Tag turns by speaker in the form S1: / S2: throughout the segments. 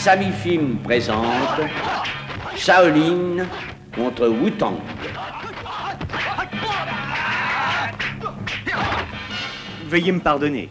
S1: Samifim présente Shaolin contre Wu-Tang.
S2: Veuillez me pardonner.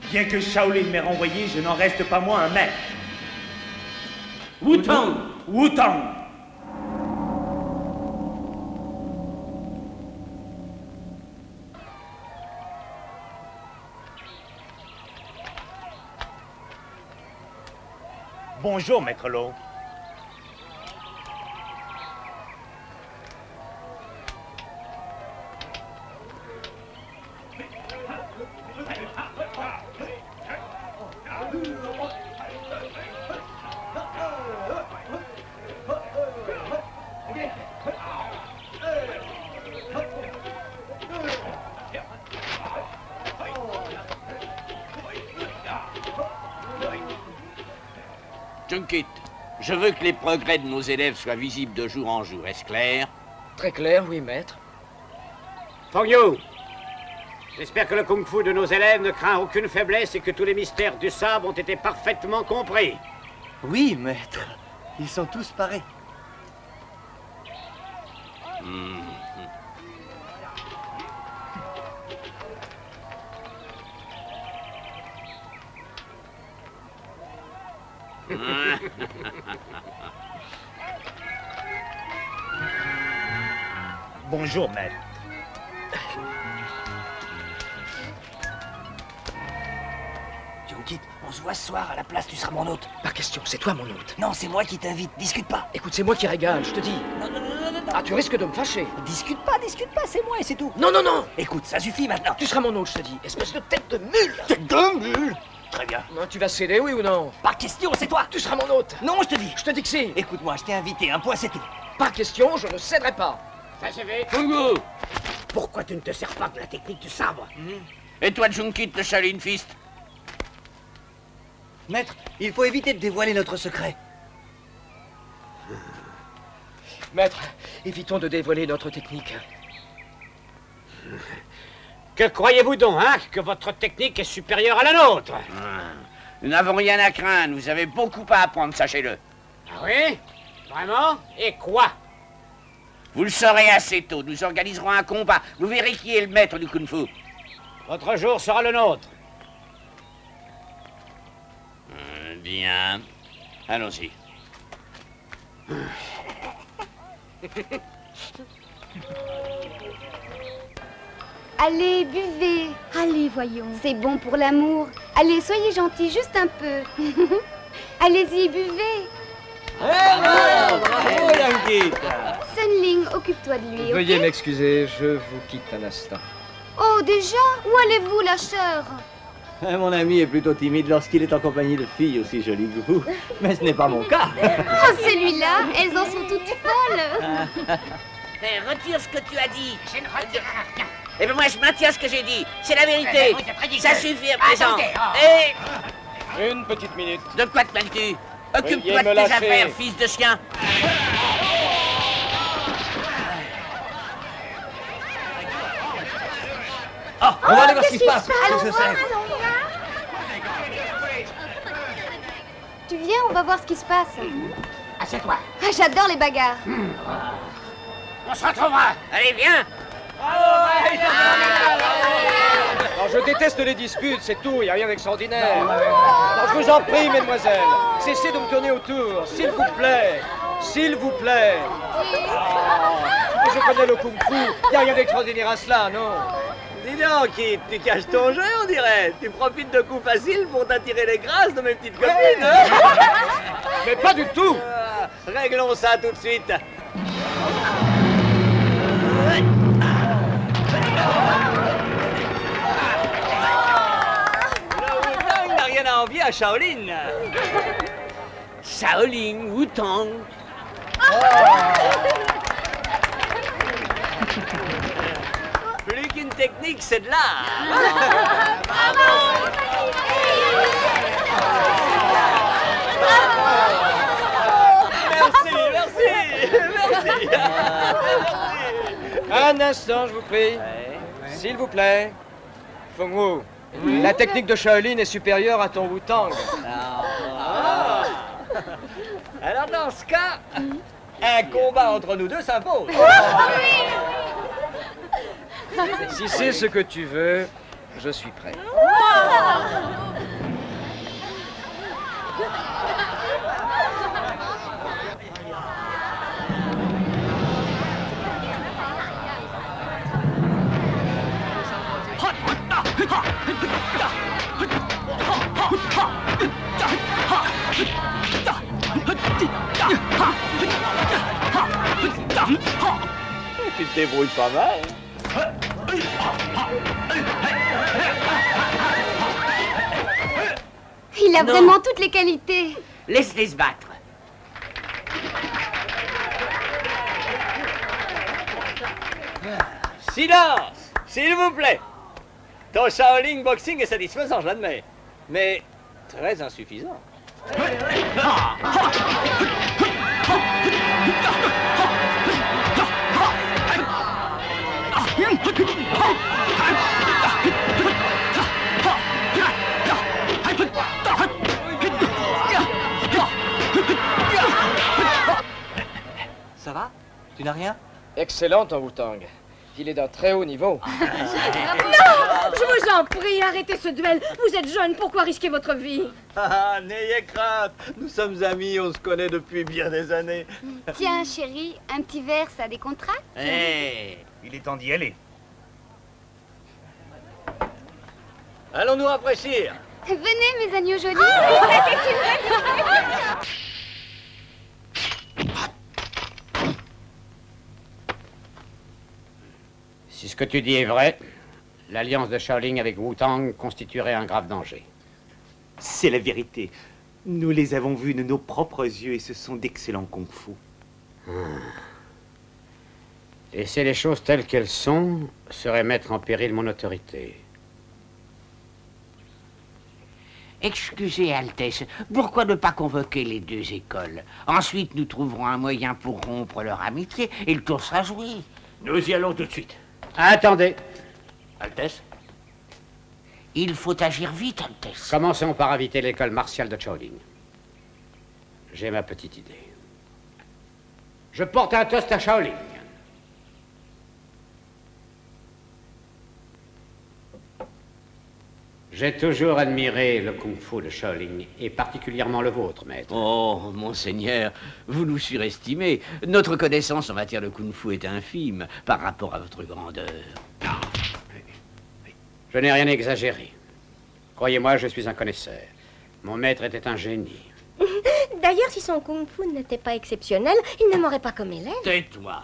S2: Bien que Shaolin m'ait renvoyé, je n'en reste pas moins un maître.
S1: Wu-Tang!
S2: Wu-Tang! Bonjour, Maître Lo.
S1: Junkit, je veux que les progrès de nos élèves soient visibles de jour en jour. Est-ce clair?
S3: Très clair, oui, maître.
S4: Fangyo, j'espère que le kung-fu de nos élèves ne craint aucune faiblesse et que tous les mystères du sabre ont été parfaitement compris.
S5: Oui, maître. Ils sont tous pareils.
S2: Bonjour, maître.
S5: Junkit, on se voit ce soir à la place, tu seras mon hôte.
S3: Pas question, c'est toi mon hôte.
S5: Non, c'est moi qui t'invite, discute pas.
S3: Écoute, c'est moi qui régale, je te dis.
S5: Non, non, non, non, non.
S3: Ah, tu risques de me fâcher.
S5: Discute pas, c'est moi et c'est tout.
S3: Non, non, non.
S5: Écoute, ça suffit maintenant.
S3: Tu seras mon hôte, je te dis. Espèce de tête de mule.
S5: Tête de mule. Très bien.
S3: Non, tu vas céder, oui ou non?
S5: Pas question, c'est toi.
S3: Tu seras mon hôte.
S5: Non, je te dis.
S3: Je te dis que si.
S5: Écoute-moi, je t'ai invité, un point c'est tout.
S3: Pas question, je ne céderai pas.
S4: Ça c'est fait.
S1: Fungo!
S4: Pourquoi tu ne te sers pas de la technique du sabre?
S1: Et toi, Junkit, le Shaolin Fist?
S5: Maître, il faut éviter de dévoiler notre secret.
S3: Maître, évitons de dévoiler notre technique.
S4: Que croyez-vous donc, hein? Que votre technique est supérieure à la nôtre?
S1: Nous n'avons rien à craindre, vous avez beaucoup à apprendre, sachez-le.
S4: Ah oui? Vraiment? Et quoi?
S1: Vous le saurez assez tôt. Nous organiserons un combat. Vous verrez qui est le maître du kung-fu.
S4: Votre jour sera le nôtre.
S1: Bien. Allons-y.
S6: Allez, buvez.
S7: Allez, voyons.
S6: C'est bon pour l'amour. Allez, soyez gentils, juste un peu. Allez-y, buvez.
S5: Bravo, Yankee.
S6: Sun Ling, occupe-toi de lui,
S3: Veuillez
S6: ok?
S3: m'excuser, je vous quitte un instant.
S6: Oh, déjà? Où allez-vous, lâcheur?
S5: Mon ami est plutôt timide lorsqu'il est en compagnie de filles aussi jolies que vous. Mais ce n'est pas mon cas.
S6: Oh, celui-là, elles en sont toutes folles.
S1: Retire ce que tu as dit. Je ne retire rien. Eh bien, moi, je maintiens ce que j'ai dit. C'est la vérité. Ça suffit à présent. Et
S3: Une petite minute.
S1: de quoi te plains-tu? Occupe-toi
S3: Veuillez
S1: de
S3: me
S1: tes
S3: lâcher.
S1: affaires, fils de chien.
S5: On va aller voir ce qui se passe.
S6: Allons
S5: Qu'est-ce que
S6: voir,
S5: c'est?
S6: allons voir. Tu viens, on va voir ce qui se passe.
S1: Assieds-toi.
S6: Ah, j'adore les bagarres.
S1: On se retrouvera. Allez, viens.
S3: Alors, je déteste les disputes, c'est tout, il n'y a rien d'extraordinaire. Alors, je vous en prie, mesdemoiselles, cessez de me tourner autour, s'il vous plaît. S'il vous plaît. Je connais le kung-fu, il n'y a rien d'extraordinaire à cela, non?
S5: Dis donc, Kit, tu caches ton jeu, on dirait. Tu profites de coups faciles pour t'attirer les grâces de mes petites copines, hein?
S3: Mais pas du tout.
S5: Réglons ça tout de suite. Le Wu-Tang n'a rien à envier à Shaolin.
S1: Shaolin, Wu-Tang.
S5: Plus qu'une technique, c'est de l'art. Merci.
S3: Un instant, je vous prie. S'il vous plaît. Feng Wu, la technique de Shaolin est supérieure à ton Wu-Tang.
S5: Alors dans ce cas, un combat entre nous deux s'impose.
S3: Si c'est ce que tu veux, je suis prêt.
S5: Tu te débrouilles pas mal.
S6: Il a
S1: Non.
S6: vraiment toutes les qualités.
S1: Laisse-les se battre.
S5: Silence, s'il vous plaît. Ton Shaolin Boxing est satisfaisant, je l'admets. Mais très insuffisant. Ça va? Tu n'as rien?
S3: Excellent ton Wu-Tang. Il est d'un très haut niveau.
S7: Je vous en prie, arrêtez ce duel. Vous êtes jeune, pourquoi risquer votre vie?
S5: Ah, n'ayez crainte. Nous sommes amis, on se connaît depuis bien des années.
S6: Tiens, chérie, un petit verre, ça décontracte.
S2: Il est temps d'y aller.
S5: Allons nous rafraîchir.
S6: Venez, mes agneaux jolis.
S4: Si ce que tu dis est vrai, l'alliance de Shaolin avec Wu-Tang constituerait un grave danger.
S2: C'est la vérité. Nous les avons vus de nos propres yeux et ce sont d'excellents kung-fu.
S4: Laisser les choses telles qu'elles sont serait mettre en péril mon autorité.
S1: Excusez, Altesse, pourquoi ne pas convoquer les deux écoles? Ensuite, nous trouverons un moyen pour rompre leur amitié et le tour sera joué.
S2: Nous y allons tout de suite.
S4: Attendez,
S2: Altesse?
S1: Il faut agir vite, Altesse.
S4: commençons par inviter l'école martiale de Shaolin. J'ai ma petite idée. Je porte un toast à Shaolin. J'ai toujours admiré le kung-fu de Shaolin, et particulièrement le vôtre, maître.
S1: Oh, monseigneur, vous nous surestimez. Notre connaissance en matière de kung-fu est infime par rapport à votre grandeur.
S4: Je n'ai rien exagéré. Croyez-moi, je suis un connaisseur. Mon maître était un génie.
S8: D'ailleurs, si son kung-fu n'était pas exceptionnel, il ne m'aurait pas comme élève.
S1: Tais-toi.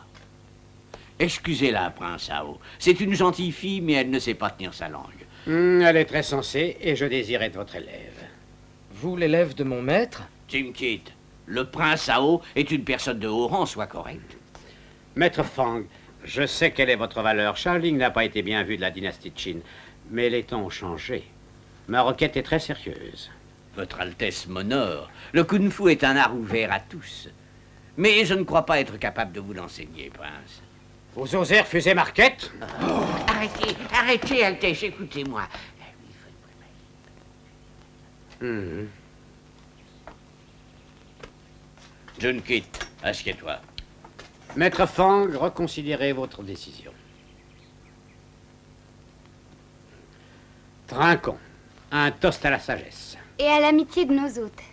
S1: Excusez-la, prince Ao. C'est une gentille fille, mais elle ne sait pas tenir sa langue.
S4: Elle est très sensée, et je désire être votre élève.
S5: Vous, l'élève de mon maître?
S1: Jim Kidd, le prince Ao est une personne de haut rang, sois correct.
S4: Maître Fang, je sais quelle est votre valeur. Shaolin n'a pas été bien vu de la dynastie Qin, mais les temps ont changé. Ma requête est très sérieuse.
S1: Votre Altesse m'honore. Le kung-fu est un art ouvert à tous. Mais je ne crois pas être capable de vous l'enseigner, prince.
S4: Vous osez refuser ma requête?
S1: Arrêtez, arrêtez, Altesse, écoutez-moi. John Kidd, assieds-toi.
S4: Maître Fang, reconsidérez votre décision. Trinquons. Un toast à la sagesse.
S6: Et à l'amitié de nos hôtes.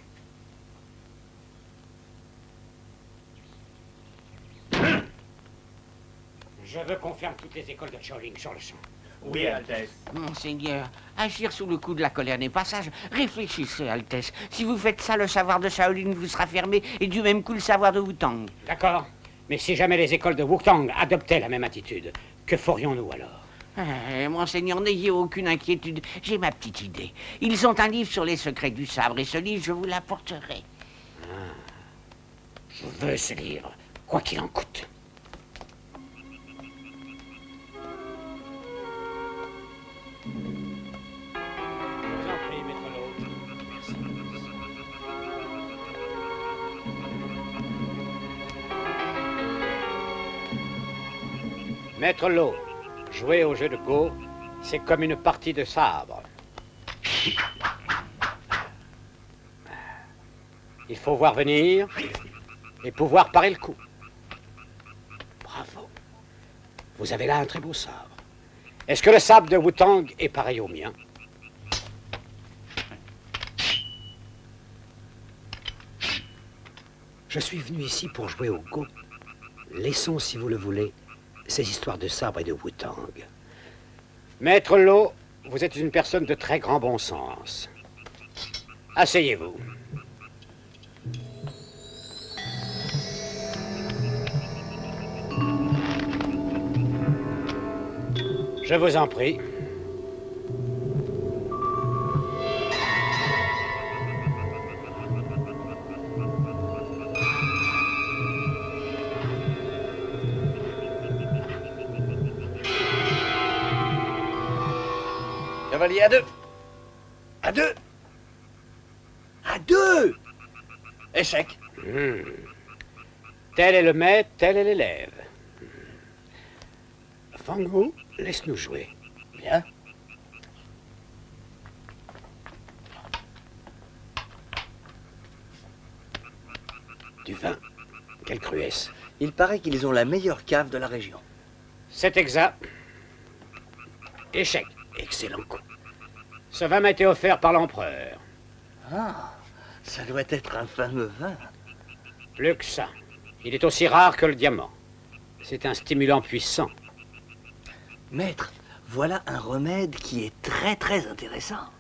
S4: Je veux qu'on ferme toutes les écoles de Shaolin sur le champ.
S2: Oui, Altesse.
S1: Monseigneur, agir sous le coup de la colère n'est pas sage. Réfléchissez, Altesse. Si vous faites ça, le savoir de Shaolin vous sera fermé, et du même coup le savoir de Wu-Tang.
S4: D'accord. Mais si jamais les écoles de Wu-Tang adoptaient la même attitude, que ferions-nous alors?
S1: Monseigneur, n'ayez aucune inquiétude. J'ai ma petite idée. Ils ont un livre sur les secrets du sabre, et ce livre, je vous l'apporterai.
S4: Je veux ce livre, quoi qu'il en coûte. Maître Lo, jouer au jeu de Go, c'est comme une partie de sabre. Il faut voir venir et pouvoir parer le coup. Bravo. Vous avez là un très beau sabre. Est-ce que le sabre de Wu-Tang est pareil au mien? Je suis venu ici pour jouer au Go. Laissons, si vous le voulez, ces histoires de sabre et de Wu-Tang. Maître Lo, vous êtes une personne de très grand bon sens. Asseyez-vous. Je vous en prie.
S5: Cavalier à deux. À deux. À deux. Échec.
S4: Tel est le maître, tel est l'élève. Fango, laisse-nous jouer.
S5: Bien.
S4: Du vin. Quelle cruesse.
S5: Il paraît qu'ils ont la meilleure cave de la région.
S4: C'est exact. Échec. Excellent coup. Ce vin m'a été offert par l'empereur.
S5: Ah, ça doit être un fameux vin.
S4: Plus que ça. Il est aussi rare que le diamant. C'est un stimulant puissant.
S5: Maître, voilà un remède qui est très très intéressant.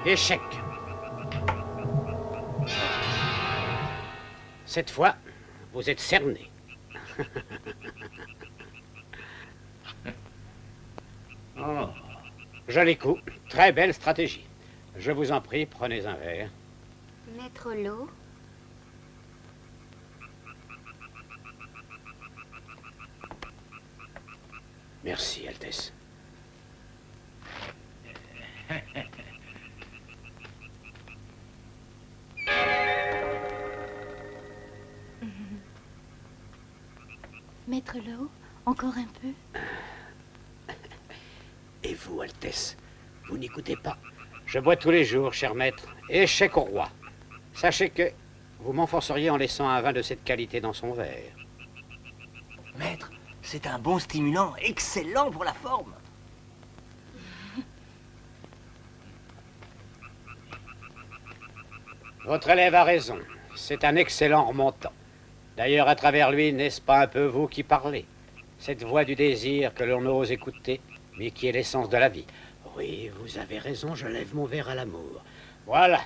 S4: Échec. Cette fois, vous êtes cerné. Joli coup. Très belle stratégie. Je vous en prie, prenez un verre.
S6: Maître Lo.
S4: Merci, Altesse.
S9: Maître Lo, encore un peu.
S4: Et vous, Altesse, vous n'écoutez pas? Je bois tous les jours, cher maître, et échec au roi. Sachez que vous m'enfonceriez en laissant un vin de cette qualité dans son verre.
S10: Maître, c'est un bon stimulant, excellent pour la forme.
S4: Votre élève a raison. C'est un excellent remontant. D'ailleurs, à travers lui, n'est-ce pas un peu vous qui parlez? Cette voix du désir que l'on ose écouter, mais qui est l'essence de la vie. Oui, vous avez raison, je lève mon verre à l'amour. Voilà.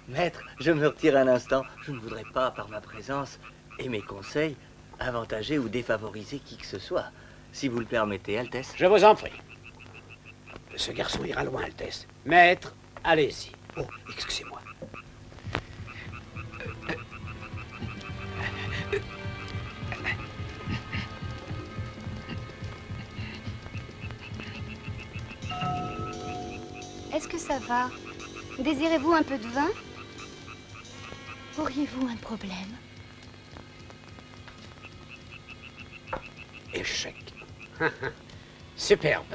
S10: Maître, je me retire un instant. Je ne voudrais pas, par ma présence et mes conseils, avantager ou défavoriser qui que ce soit. Si vous le permettez, Altesse.
S4: Je vous en prie. Ce garçon ira loin, Altesse. Maître, allez-y. Oh, excusez-moi.
S6: Est-ce que ça va? Désirez-vous un peu de vin?
S9: Auriez-vous un problème?
S4: Échec. Superbe.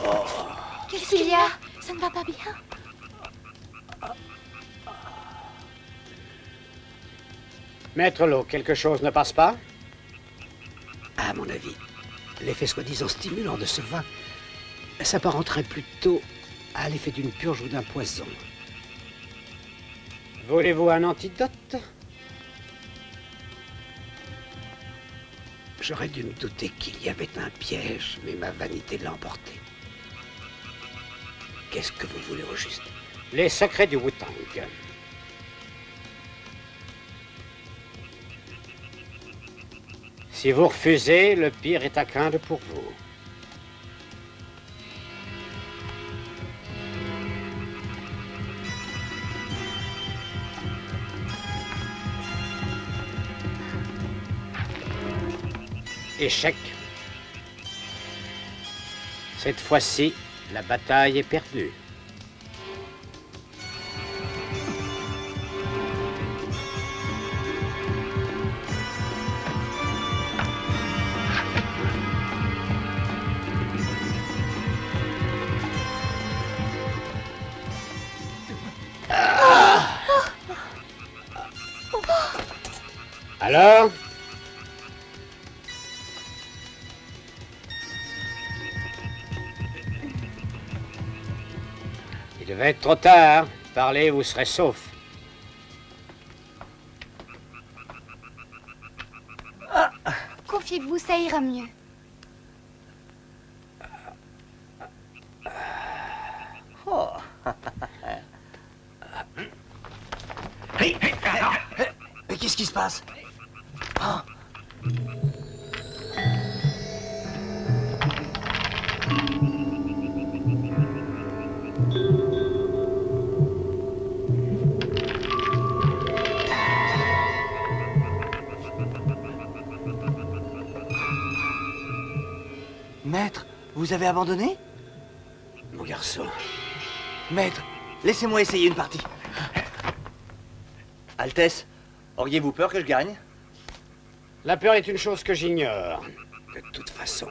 S6: Oh. Qu'est-ce qu'il y a?
S9: Ça ne va pas bien?
S4: Maître Lo, quelque chose ne passe pas? À mon avis, l'effet soi-disant stimulant de ce vin s'apparenterait plutôt à l'effet d'une purge ou d'un poison. Voulez-vous un antidote? J'aurais dû me douter qu'il y avait un piège, mais ma vanité l'a emporté. Qu'est-ce que vous voulez au juste? Les secrets du Wu-Tang. Si vous refusez, le pire est à craindre pour vous. Échec. Cette fois-ci, la bataille est perdue. Alors? Il devait être trop tard. Parlez, vous serez sauf.
S6: Confiez-vous, ça ira mieux.
S10: Oh. Mais qu'est-ce qui se passe? Oh. Maître, vous avez abandonné?
S4: Mon garçon.
S10: Maître, laissez-moi essayer une partie. Altesse, auriez-vous peur que je gagne?
S4: La peur est une chose que j'ignore. De toute façon,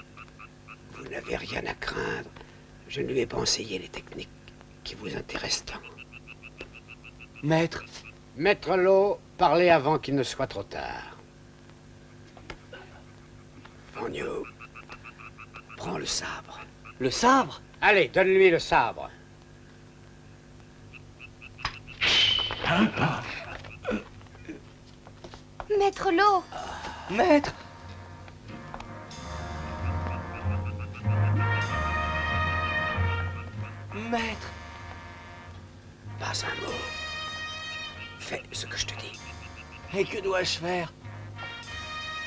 S4: vous n'avez rien à craindre. Je ne lui ai pas enseigné les techniques qui vous intéressent tant.
S10: Maître.
S4: Maître Lo, parlez avant qu'il ne soit trop tard. Vanyo, prends le sabre.
S10: Le sabre?
S4: Allez, donne-lui le sabre.
S6: Maître Lo.
S10: Maître. Maître.
S4: Pas un mot. Fais ce que je te dis.
S10: Et que dois-je faire?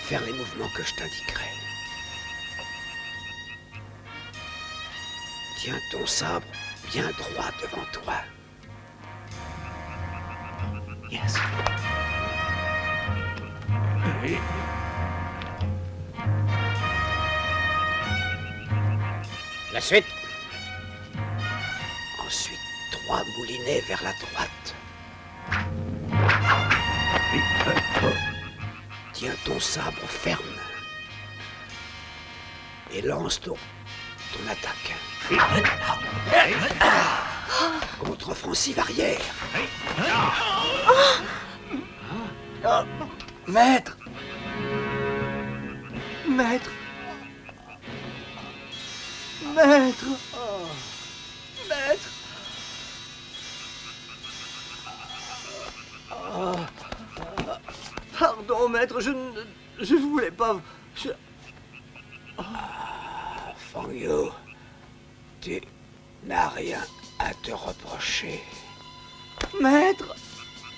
S4: Faire les mouvements que je t'indiquerai. Tiens ton sabre bien droit devant toi.
S2: Yes.
S4: La suite. Ensuite, 3 moulinets vers la droite. Tiens ton sabre ferme. Et lance ton attaque. Contre-offensive arrière.
S10: Oh, maître! Maître! Maître! Oh, maître! Oh, pardon, maître, je ne voulais pas...
S4: Feng Yu, tu n'as rien à te reprocher.
S10: Maître!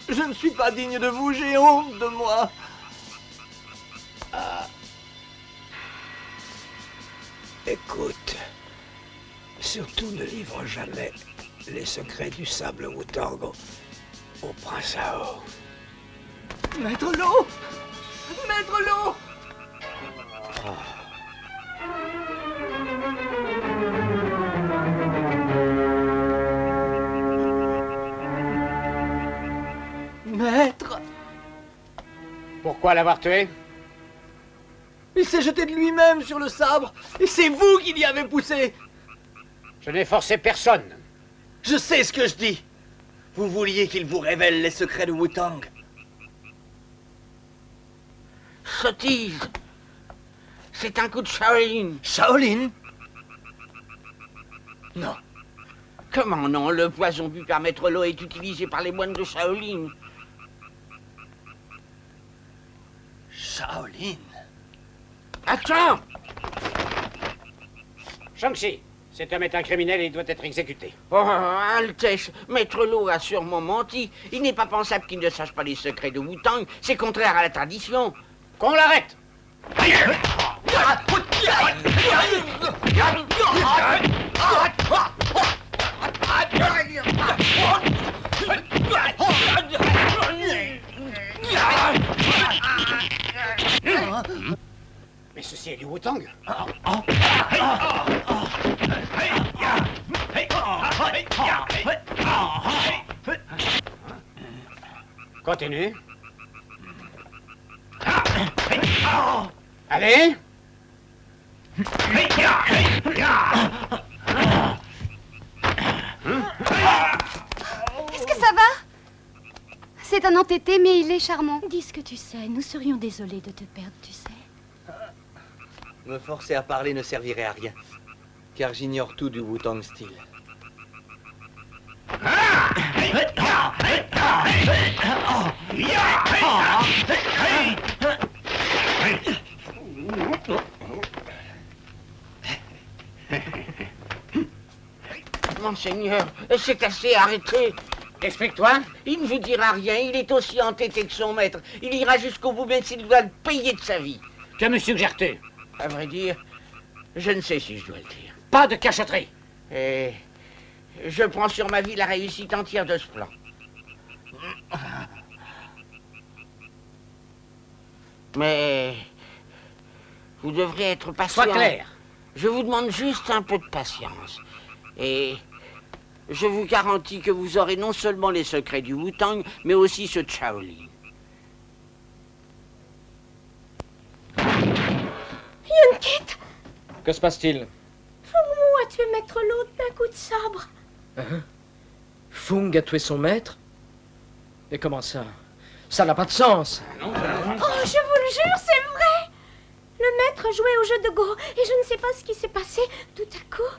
S10: Je ne suis pas digne de vous, j'ai honte de moi.
S4: Écoute, surtout ne livre jamais les secrets du sable Wu-Tang au prince Hao.
S10: Maître Lo! Maître Lo! Maître!
S4: Pourquoi l'avoir tué?
S10: Il s'est jeté de lui-même sur le sabre, et c'est vous qui l'y avez poussé!
S4: Je n'ai forcé personne.
S10: Je sais ce que je dis! Vous vouliez qu'il vous révèle les secrets de Wu-Tang.
S1: Sottise. C'est un coup de Shaolin.
S10: Shaolin? Non.
S1: Comment non? Le poison bu par Maître Lo est utilisé par les moines de Shaolin.
S10: Shaolin?
S1: Attends!
S4: Shang-Chi, cet homme est un criminel et il doit être exécuté.
S1: Oh, Altesse, Maître Lo a sûrement menti. Il n'est pas pensable qu'il ne sache pas les secrets de Wu-Tang. C'est contraire à la tradition.
S4: Qu'on l'arrête! Mais ceci est du Wu-Tang. Continue. Allez.
S6: Est-ce que ça va? C'est un entêté, mais il est charmant.
S9: Dis ce que tu sais. Nous serions désolés de te perdre, tu sais.
S10: Me forcer à parler ne servirait à rien, car j'ignore tout du Wu-Tang style.
S1: Monseigneur, c'est assez, arrêtez.
S4: Explique-toi.
S1: Il ne vous dira rien, il est aussi entêté que son maître. Il ira jusqu'au bout, même s'il doit le payer de sa vie.
S4: Que me suggères-tu?
S1: À vrai dire, je ne sais si je dois le dire.
S4: Pas de cachotterie.
S1: Et je prends sur ma vie la réussite entière de ce plan. Mais vous devrez être patient.
S4: Sois clair.
S1: Je vous demande juste un peu de patience. Et je vous garantis que vous aurez non seulement les secrets du Wu-Tang, mais aussi ceux de Shaolin.
S8: Yunkit,
S3: Que se passe-t-il?
S8: Feng Wu a tué Maître Lo d'un coup de sabre.
S3: Hein? Fung a tué son maître? Et comment ça? Ça n'a pas de sens.
S8: Oh, je vous le jure, c'est vrai. Le maître jouait au jeu de Go et je ne sais pas ce qui s'est passé. Tout à coup,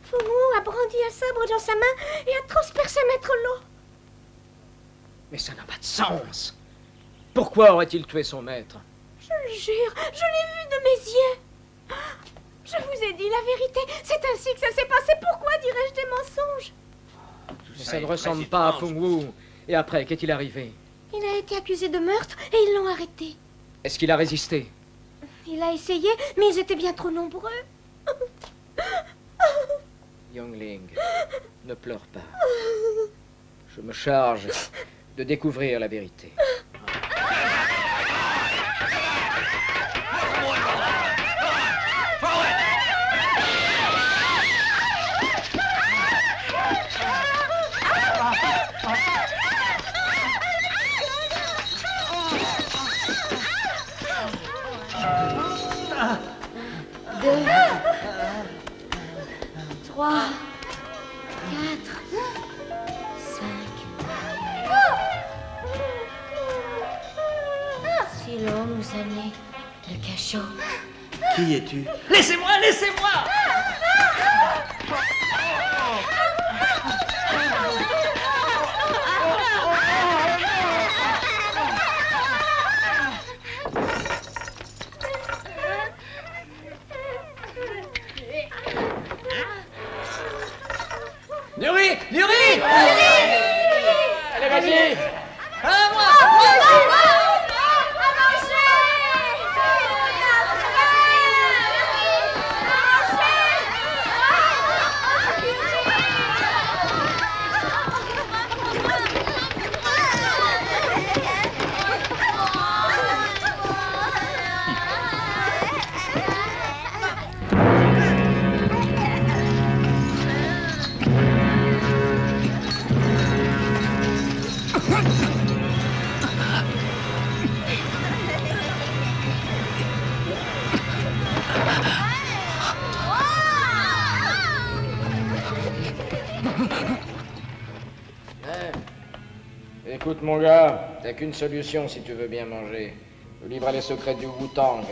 S8: Feng Wu a brandi un sabre dans sa main et a transpercé Maître Lo.
S3: Mais ça n'a pas de sens. Pourquoi aurait-il tué son maître?
S8: Je le jure, je l'ai vu de mes yeux. Je vous ai dit la vérité. C'est ainsi que ça s'est passé. Pourquoi dirais-je des mensonges?
S3: Mais ça ne ressemble pas à Feng Wu. Et après, qu'est-il arrivé?
S8: Il a été accusé de meurtre et ils l'ont arrêté.
S3: Est-ce qu'il a résisté?
S8: Il a essayé, mais ils étaient bien trop nombreux.
S3: Youngling, ne pleure pas. Je me charge de découvrir la vérité.
S10: Qui es-tu?
S5: Laissez-moi, laissez-moi! Nuri! Nuri! Allez, vas-y! À moi!
S3: Écoute mon gars, t'as qu'une solution si tu veux bien manger. Je livre les secrets du Wu-Tang.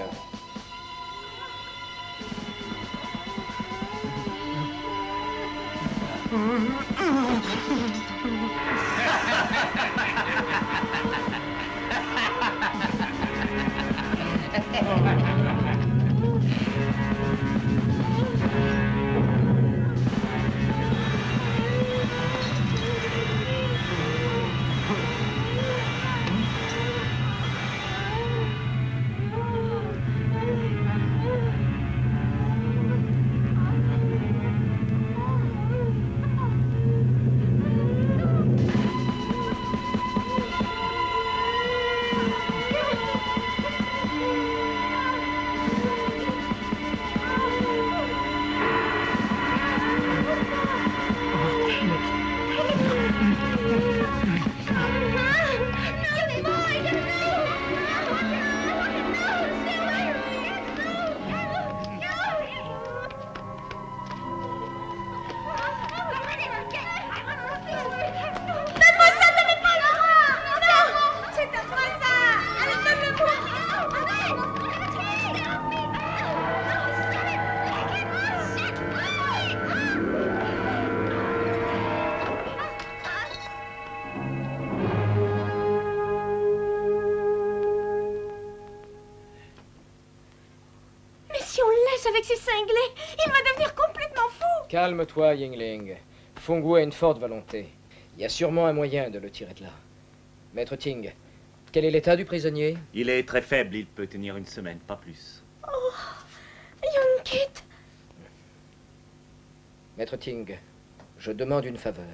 S8: Avec ses cinglés, il va devenir complètement fou.
S3: Calme-toi, Yingling. Fungu a une forte volonté. Il y a sûrement un moyen de le tirer de là. Maître Ting, quel est l'état du prisonnier?
S2: Il est très faible, il peut tenir une semaine, pas plus.
S8: Oh, Young Kit.
S3: Maître Ting, je demande une faveur.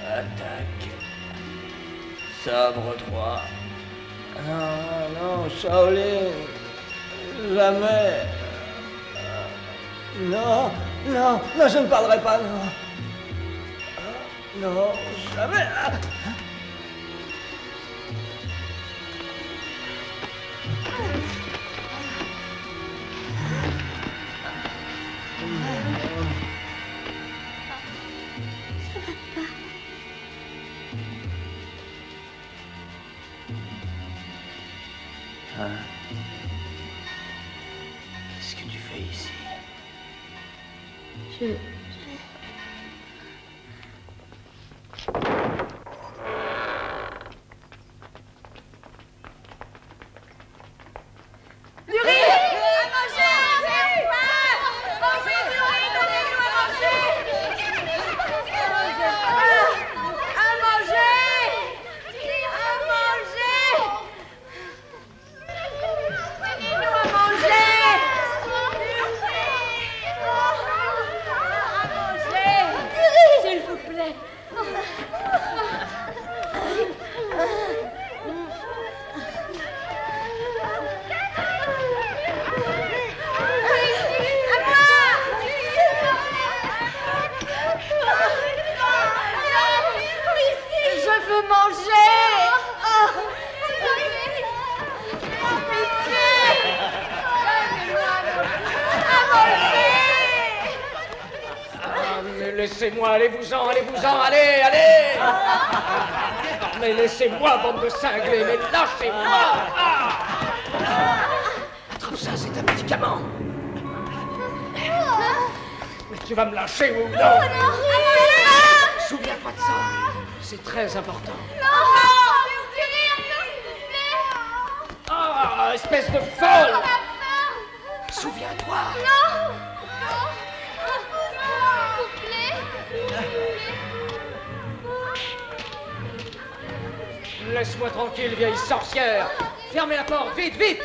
S10: Attaque. Sabre droit. Non, non, Shaolin. Jamais. Non, non, non, je ne parlerai pas, non. Non, jamais. Qu'est-ce que tu fais ici?
S8: Je... Nuri! À manger!
S7: Je veux manger.
S3: Mais laissez-moi, allez-vous-en, allez-vous-en, allez, allez. Mais laissez-moi, bande de cinglés, mais lâchez-moi. Attrape ça, c'est un médicament. Mais tu vas me lâcher ou non? Souviens-toi de ça, c'est très important. Ah, espèce de folle! Souviens-toi! Laisse-moi tranquille, vieille sorcière! Fermez la porte, vite, vite!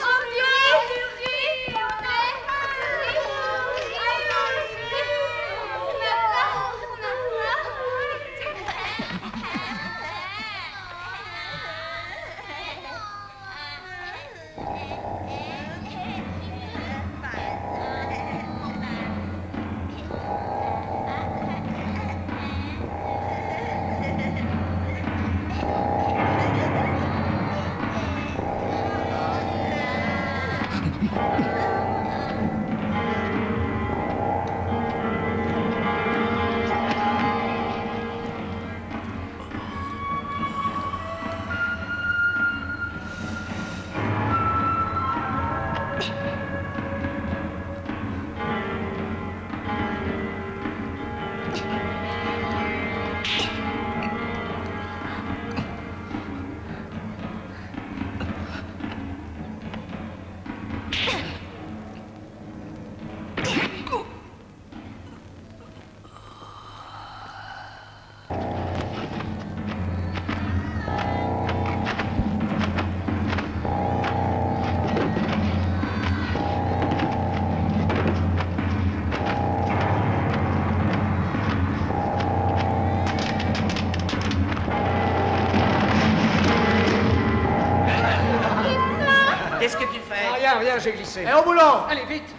S1: Qu'est-ce que tu fais?
S3: Rien, rien, j'ai glissé.
S1: Et au boulot!
S3: Allez, vite!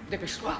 S3: Dépêche-toi.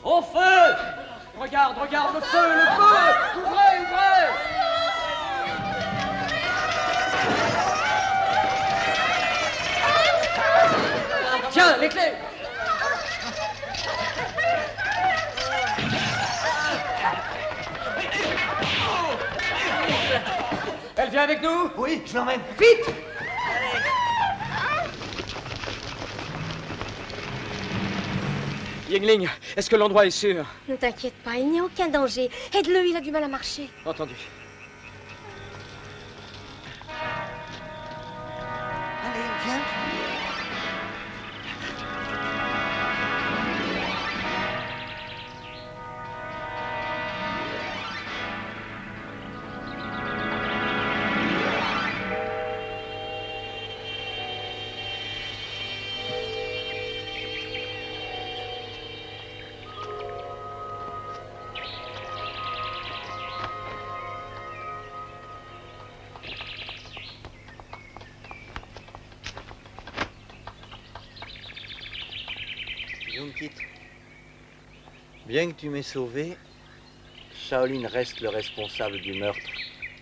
S3: Au feu! Regarde, regarde, le feu, le feu! Ouvrez, ouvrez! Tiens, les clés! Elle vient avec nous?
S10: Oui, je l'emmène.
S3: Vite! Yingling, est-ce que l'endroit est sûr?
S8: Ne t'inquiète pas, il n'y a aucun danger. Aide-le, il a du mal à marcher.
S3: Entendu.
S10: Allez, viens. Yunkit, bien que tu m'aies sauvé, Shaolin reste le responsable du meurtre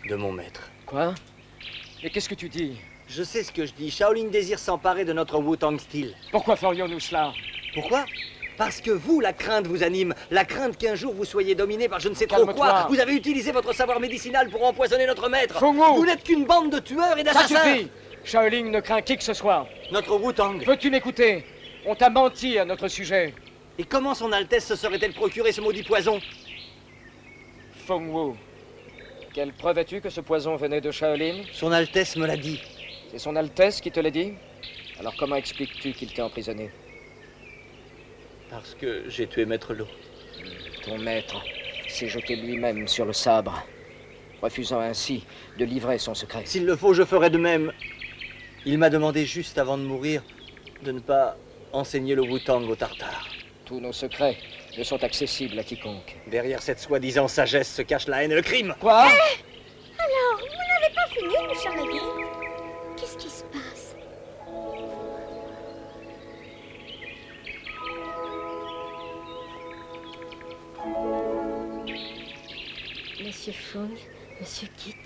S10: de mon maître.
S3: Quoi? Mais qu'est-ce que tu dis?
S10: Je sais ce que je dis. Shaolin désire s'emparer de notre Wu-Tang Steel.
S3: Pourquoi ferions-nous cela?
S10: Pourquoi? Parce que vous, la crainte vous anime. La crainte qu'un jour vous soyez dominé par je ne sais trop quoi. Vous avez utilisé votre savoir médicinal pour empoisonner notre maître.
S3: Feng-Wu!
S10: Vous n'êtes qu'une bande de tueurs et d'assassins.
S3: Ça suffit! Shaolin ne craint qui que ce soit.
S10: Notre Wu-Tang.
S3: Veux-tu m'écouter? On t'a menti à notre sujet.
S10: Et comment son Altesse se serait-elle procuré ce maudit poison?
S3: Feng-Wu, quelle preuve as-tu que ce poison venait de Shaolin?
S10: Son Altesse me l'a dit.
S3: C'est son Altesse qui te l'a dit? Alors comment expliques-tu qu'il t'ait emprisonné?
S10: Parce que j'ai tué Maître Lo.
S3: Ton maître s'est jeté lui-même sur le sabre, refusant ainsi de livrer son secret.
S10: S'il le faut, je ferai de même. Il m'a demandé juste avant de mourir de ne pas enseigner le Wu-Tang aux Tartares.
S3: Tous nos secrets ne sont accessibles à quiconque.
S10: Derrière cette soi-disant sagesse se cache la haine et le crime.
S3: Quoi?
S8: Alors, vous n'avez pas fini, le chevalier? Qu'est-ce qui se passe?
S9: Monsieur Fung, Monsieur Kit.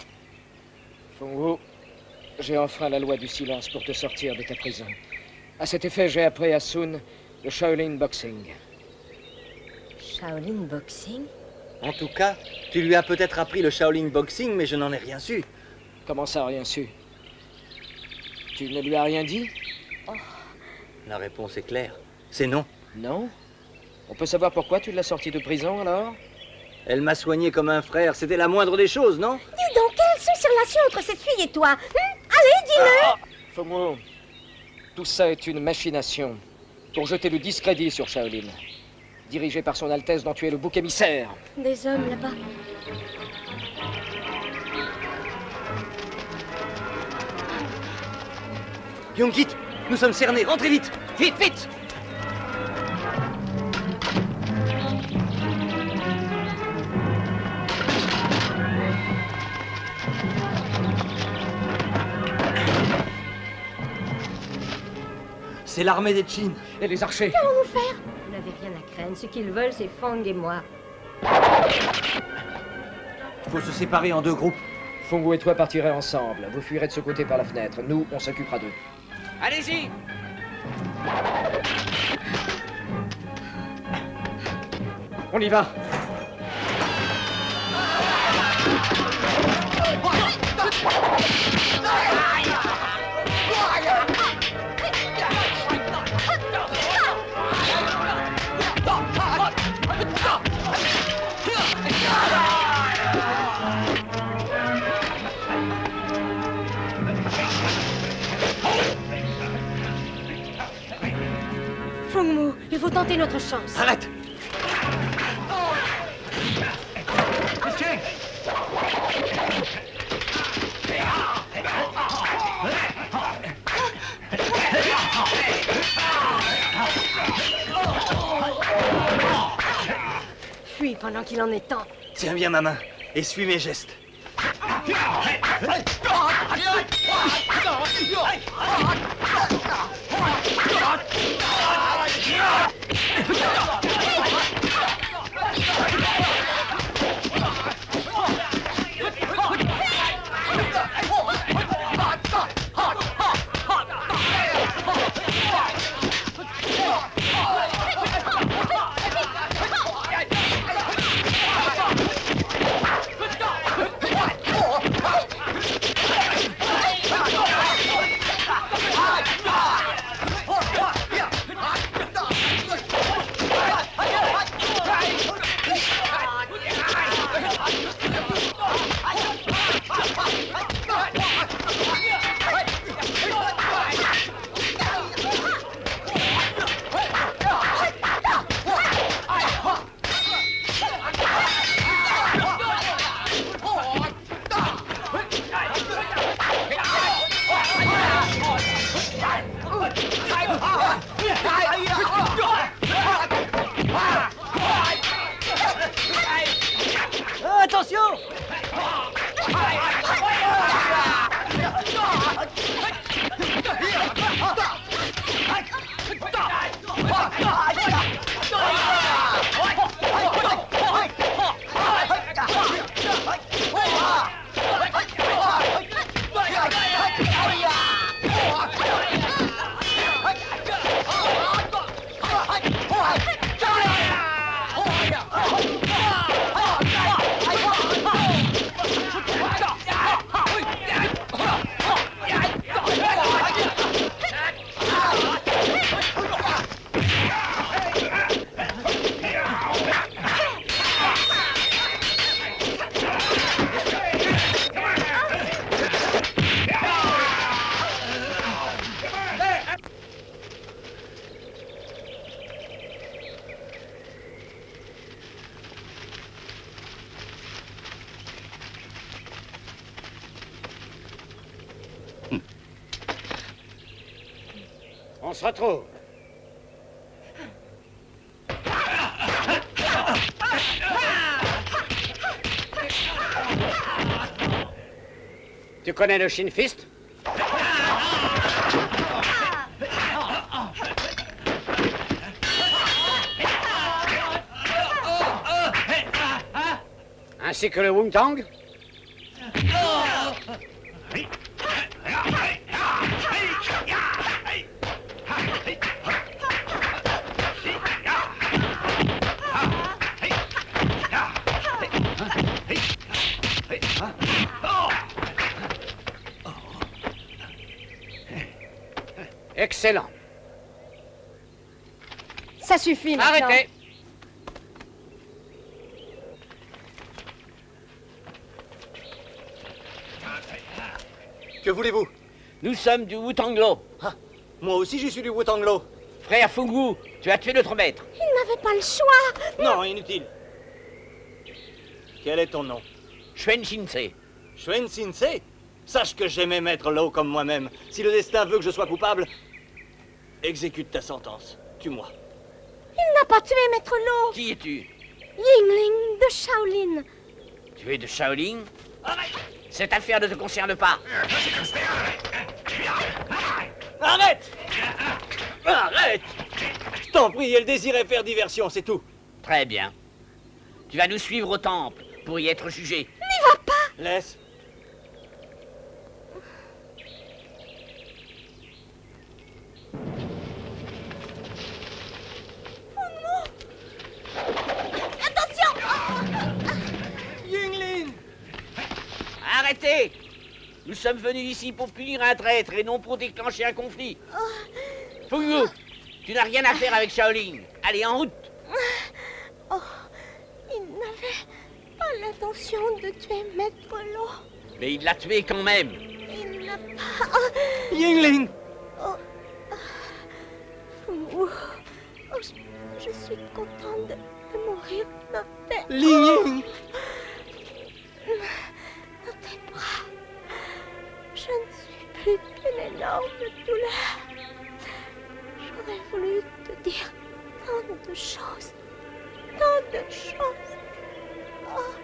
S3: Feng-Wu, j'ai enfreint la loi du silence pour te sortir de ta prison. À cet effet, j'ai appris à Sun le Shaolin Boxing.
S9: Shaolin Boxing?
S10: En tout cas, tu lui as peut-être appris le Shaolin Boxing, mais je n'en ai rien su.
S3: Comment ça, rien su? Tu ne lui as rien dit?
S9: Oh.
S10: La réponse est claire. C'est non.
S3: Non? On peut savoir pourquoi tu l'as sortie de prison, alors?
S10: Elle m'a soigné comme un frère. C'était la moindre des choses, non?
S8: Dis donc, quelle est cette relation entre cette fille et toi? Allez, dis-le!
S3: Feng-Wu, tout ça est une machination pour jeter le discrédit sur Shaolin, dirigé par son Altesse dont tu es le bouc émissaire.
S8: Des hommes là-bas.
S10: Yunkit, nous sommes cernés. Rentrez vite!
S3: Vite, vite!
S10: C'est l'armée des Qin.
S3: Et les archers.
S8: Qu'allons-nous faire?
S9: Vous n'avez rien à craindre. Ce qu'ils veulent, c'est Fang et moi.
S10: Il faut se séparer en deux groupes.
S3: Feng-Wu et toi partirez ensemble. Vous fuirez de ce côté par la fenêtre. Nous, on s'occupera d'eux.
S5: Allez-y!
S3: On y va!
S8: Feng-Wu, il faut tenter notre chance.
S10: Arrête!
S8: Fuis pendant qu'il en est temps.
S10: Tiens bien ma main et suis mes gestes.
S4: on se retrouve. Tu connais le Shin Fist? Ainsi que le Wung Tang? Excellent.
S7: Ça suffit maintenant.
S4: Arrêtez.
S10: Que voulez-vous?
S1: Nous sommes du Wutanglo.
S10: Ah, moi aussi, je suis du Wutanglo.
S1: Frère Fungu, tu as tué notre maître.
S8: Il n'avait pas le choix.
S10: Non, inutile. Quel est ton nom?
S1: Shuen Shinsei.
S10: Shuen Shinsei? Sache que j'aimais Maître Lo comme moi-même. Si le destin veut que je sois coupable, exécute ta sentence. Tue-moi.
S8: Il n'a pas tué Maître Lo.
S1: Qui es-tu?
S8: Yingling de Shaolin.
S1: Tu es de Shaolin? Cette affaire ne te concerne pas.
S10: Arrête! Arrête! Je t'en prie, elle désirait faire diversion, c'est tout.
S1: Très bien. Tu vas nous suivre au temple pour y être jugé.
S8: N'y va pas!
S10: Laisse. Yingling!
S1: Arrêtez! Nous sommes venus ici pour punir un traître et non pour déclencher un conflit. Fungu, tu n'as rien à faire avec Shaolin. Allez, en route!
S8: Oh, il n'avait pas l'intention de tuer Maître Lo.
S1: Mais il l'a tué quand même.
S8: Il n'a pas...
S10: Yingling!
S8: Oh, je suis contente de mourir dans tes...
S10: Yingling!
S8: Dans tes bras. Je ne suis plus qu'une énorme douleur. J'aurais voulu te dire tant de choses. Tant de choses. Oh.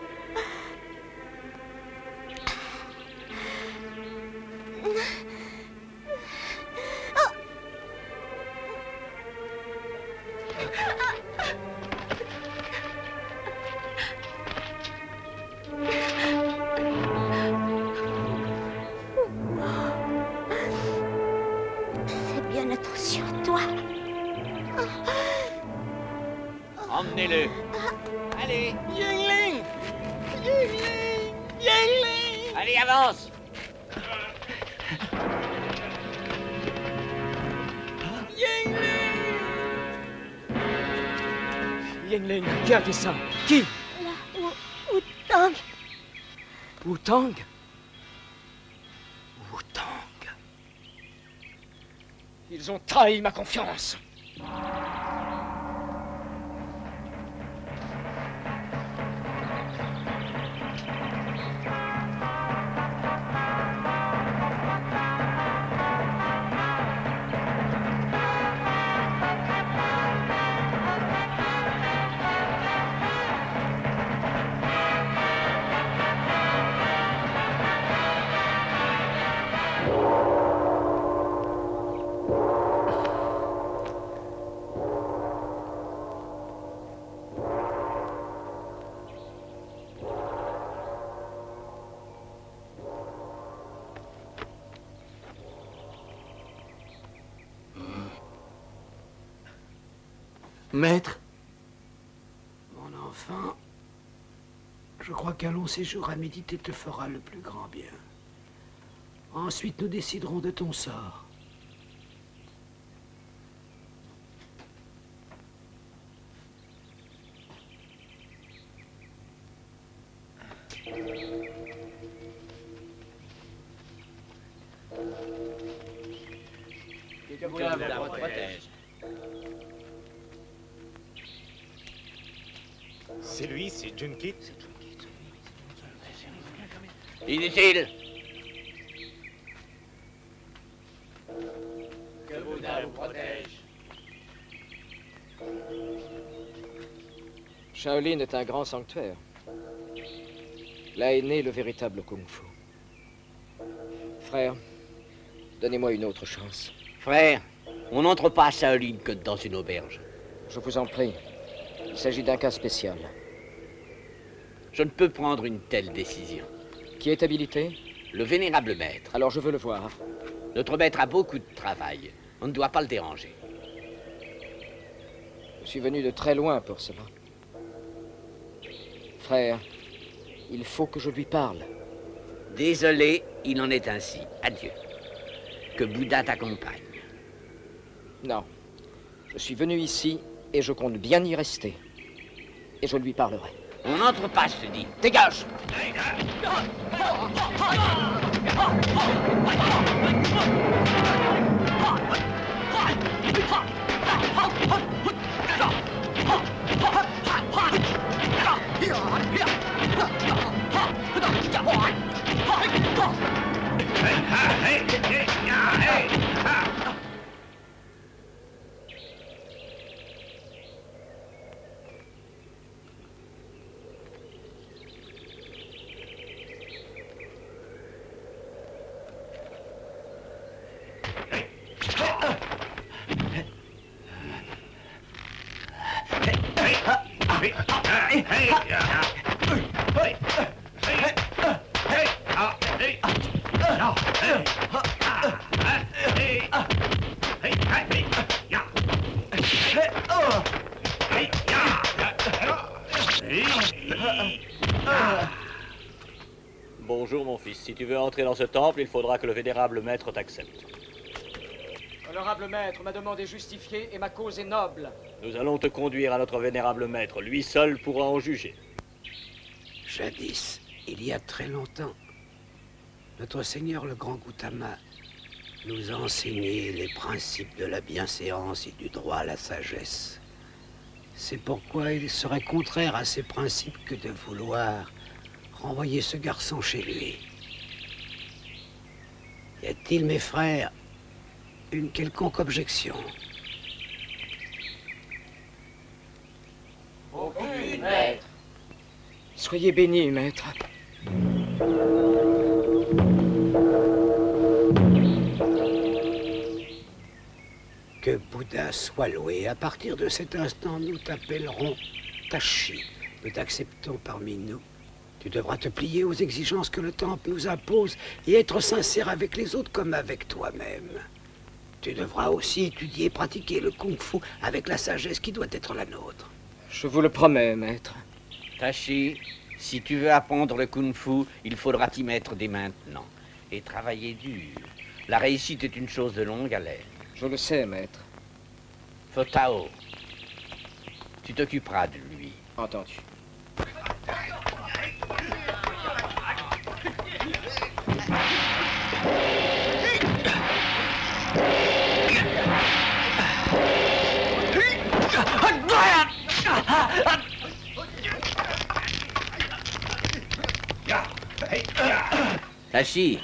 S8: Fais bien attention, toi.
S1: Emmenez-le. Allez.
S10: Yingling! Yingling! Yingling!
S1: Allez, avance.
S3: Yingling, qui a fait ça? Qui?
S8: Wutang.
S3: Wutang? Wutang. Ils ont trahi ma confiance.
S10: Maître?
S11: Mon enfant, je crois qu'un long séjour à méditer te fera le plus grand bien. Ensuite, nous déciderons de ton sort.
S1: Que vous la protège.
S2: C'est lui, c'est Junkit.
S1: Inutile.
S5: Que Bouddha vous protège.
S3: Shaolin est un grand sanctuaire. Là est né le véritable kung-fu. Frère, donnez-moi une autre chance.
S1: Frère, on n'entre pas à Shaolin que dans une auberge.
S3: Je vous en prie. Il s'agit d'un cas spécial.
S1: Je ne peux prendre une telle décision.
S3: Qui est habilité?
S1: Le vénérable maître.
S3: Alors je veux le voir.
S1: Notre maître a beaucoup de travail. On ne doit pas le déranger.
S3: Je suis venu de très loin pour cela. Frère, il faut que je lui parle.
S1: Désolé, il en est ainsi. Adieu. Que Bouddha t'accompagne.
S3: Non. Je suis venu ici et je compte bien y rester. Et je lui parlerai.
S1: On n'entre pas, je te dis. Dégage!
S5: Bonjour mon fils, si tu veux entrer dans ce temple, il faudra que le vénérable maître t'accepte.
S3: Honorable maître, ma demande est justifiée et ma cause est noble.
S5: Nous allons te conduire à notre vénérable maître, lui seul pourra en juger.
S11: Jadis, il y a très longtemps, notre Seigneur le Grand Gautama nous a enseigné les principes de la bienséance et du droit à la sagesse. C'est pourquoi il serait contraire à ces principes que de vouloir renvoyer ce garçon chez lui. Y a-t-il, mes frères, une quelconque objection?
S3: Aucune, maître. Soyez bénis, maître.
S11: Que Bouddha soit loué. À partir de cet instant, nous t'appellerons Tashi. Nous t'acceptons parmi nous. Tu devras te plier aux exigences que le temple nous impose et être sincère avec les autres comme avec toi-même. Tu devras aussi étudier et pratiquer le kung-fu avec la sagesse qui doit être la nôtre.
S3: Je vous le promets, maître.
S1: Tashi, si tu veux apprendre le kung-fu, il faudra t'y mettre dès maintenant. Et travailler dur. La réussite est une chose de longue haleine.
S3: Je le sais, maître.
S1: Fotao, tu t'occuperas de lui.
S3: Entendu.
S1: Tashi,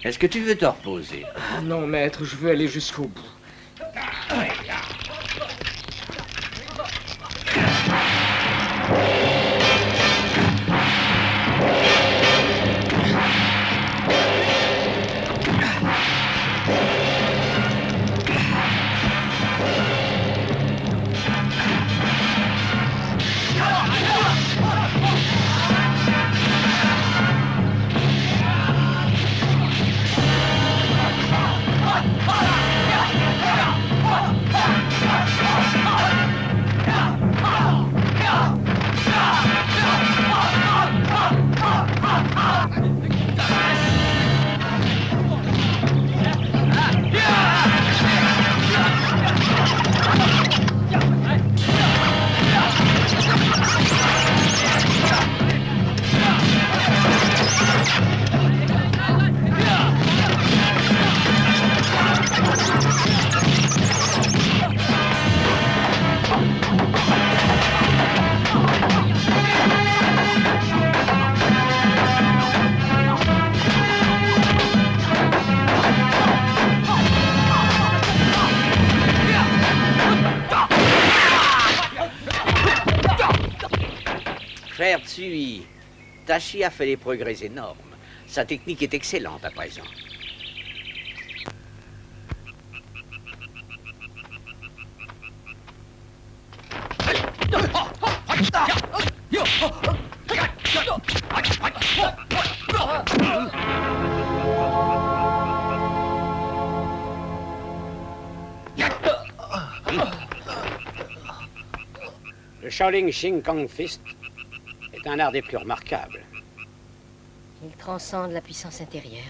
S1: est-ce que tu veux te reposer?
S3: Ah non, maître, je veux aller jusqu'au bout.
S1: Frère Tsui, Tachi a fait des progrès énormes. Sa technique est excellente à présent.
S4: Le Shaolin Shin Kong Fist est un art des plus remarquables.
S9: Il transcende la puissance intérieure.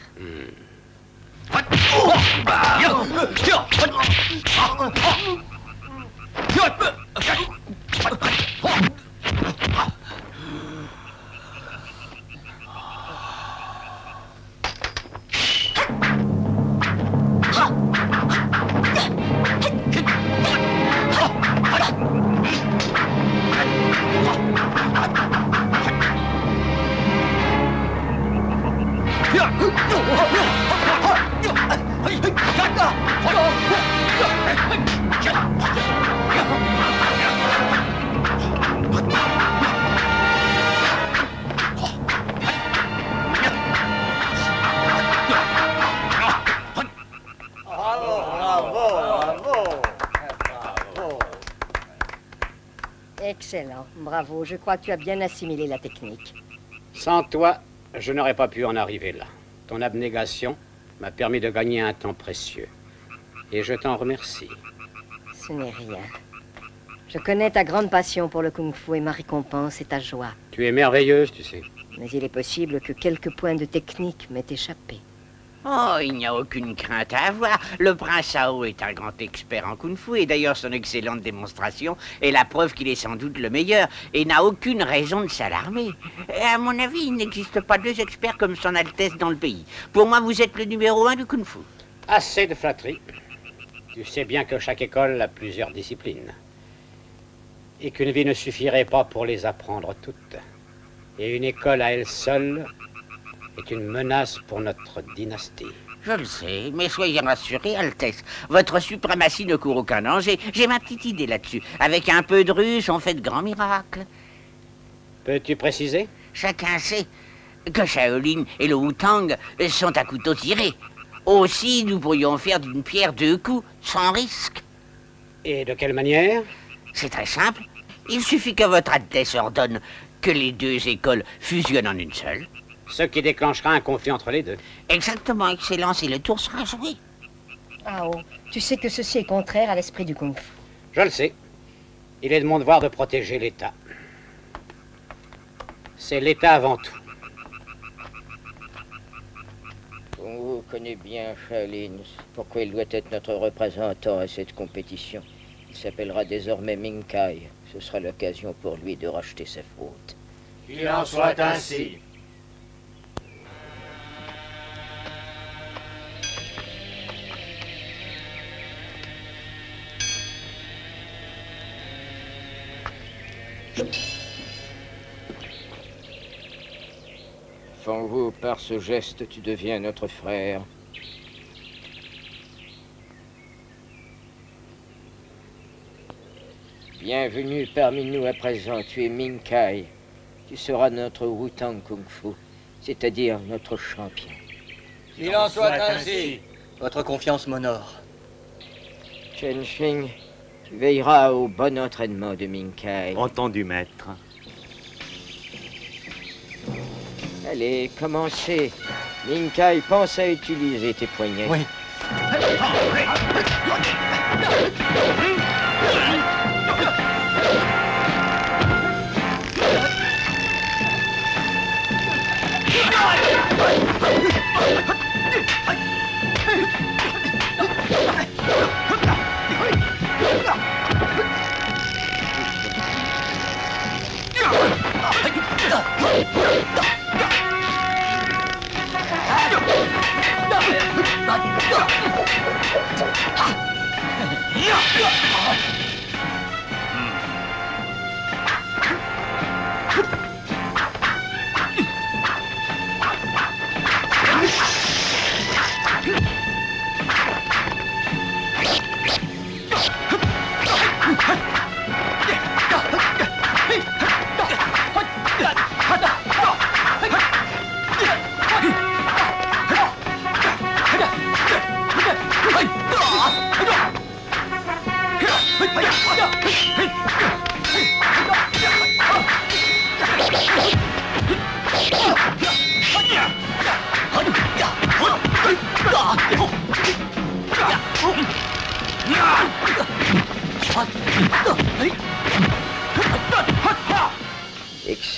S9: Excellent, bravo. Je crois que tu as bien assimilé la technique.
S4: Sans toi, je n'aurais pas pu en arriver là. Ton abnégation m'a permis de gagner un temps précieux. Et je t'en remercie.
S9: Ce n'est rien. Je connais ta grande passion pour le kung-fu et ma récompense est ta joie.
S4: Tu es merveilleuse, tu sais.
S9: Mais il est possible que quelques points de technique m'aient échappé.
S1: Oh, il n'y a aucune crainte à avoir. Le prince Sao est un grand expert en kung-fu et d'ailleurs son excellente démonstration est la preuve qu'il est sans doute le meilleur et n'a aucune raison de s'alarmer. À mon avis, il n'existe pas deux experts comme son Altesse dans le pays. Pour moi, vous êtes le numéro 1 du kung-fu.
S4: Assez de flatterie. Tu sais bien que chaque école a plusieurs disciplines. Et qu'une vie ne suffirait pas pour les apprendre toutes. Et une école à elle seule est une menace pour notre dynastie.
S1: Je le sais, mais soyez rassurés, Altesse. Votre suprématie ne court aucun danger. J'ai ma petite idée là-dessus. Avec un peu de ruse, on fait de grands miracles.
S4: Peux-tu préciser?
S1: Chacun sait que Shaolin et le Wu-Tang sont à couteau tiré. Aussi, nous pourrions faire d'une pierre deux coups, sans risque.
S4: Et de quelle manière?
S1: C'est très simple. Il suffit que votre Altesse ordonne que les deux écoles fusionnent en une seule.
S4: Ce qui déclenchera un conflit entre les deux.
S1: Exactement, Excellence, et le tour sera joué.
S9: Ah oh, tu sais que ceci est contraire à l'esprit du kung-fu.
S4: Je le sais. Il est de mon devoir de protéger l'État. C'est l'État avant tout.
S12: On connaît bien Shaolin. Pourquoi il doit être notre représentant à cette compétition. Il s'appellera désormais Ming Kai. Ce sera l'occasion pour lui de racheter ses fautes.
S11: Qu'il en soit ainsi.
S12: Fang-Wu, par ce geste, tu deviens notre frère. Bienvenue parmi nous à présent, tu es Ming Kai. Tu seras notre Wu-Tang Kung-Fu, c'est-à-dire notre champion.
S10: Qu'il en soit ainsi. Votre confiance m'honore.
S12: Chen Xing, tu veilleras au bon entraînement de Ming Kai.
S2: Entendu, maître.
S12: Allez, commencez. Ming Kai, pense à utiliser tes poignets.
S10: Oui.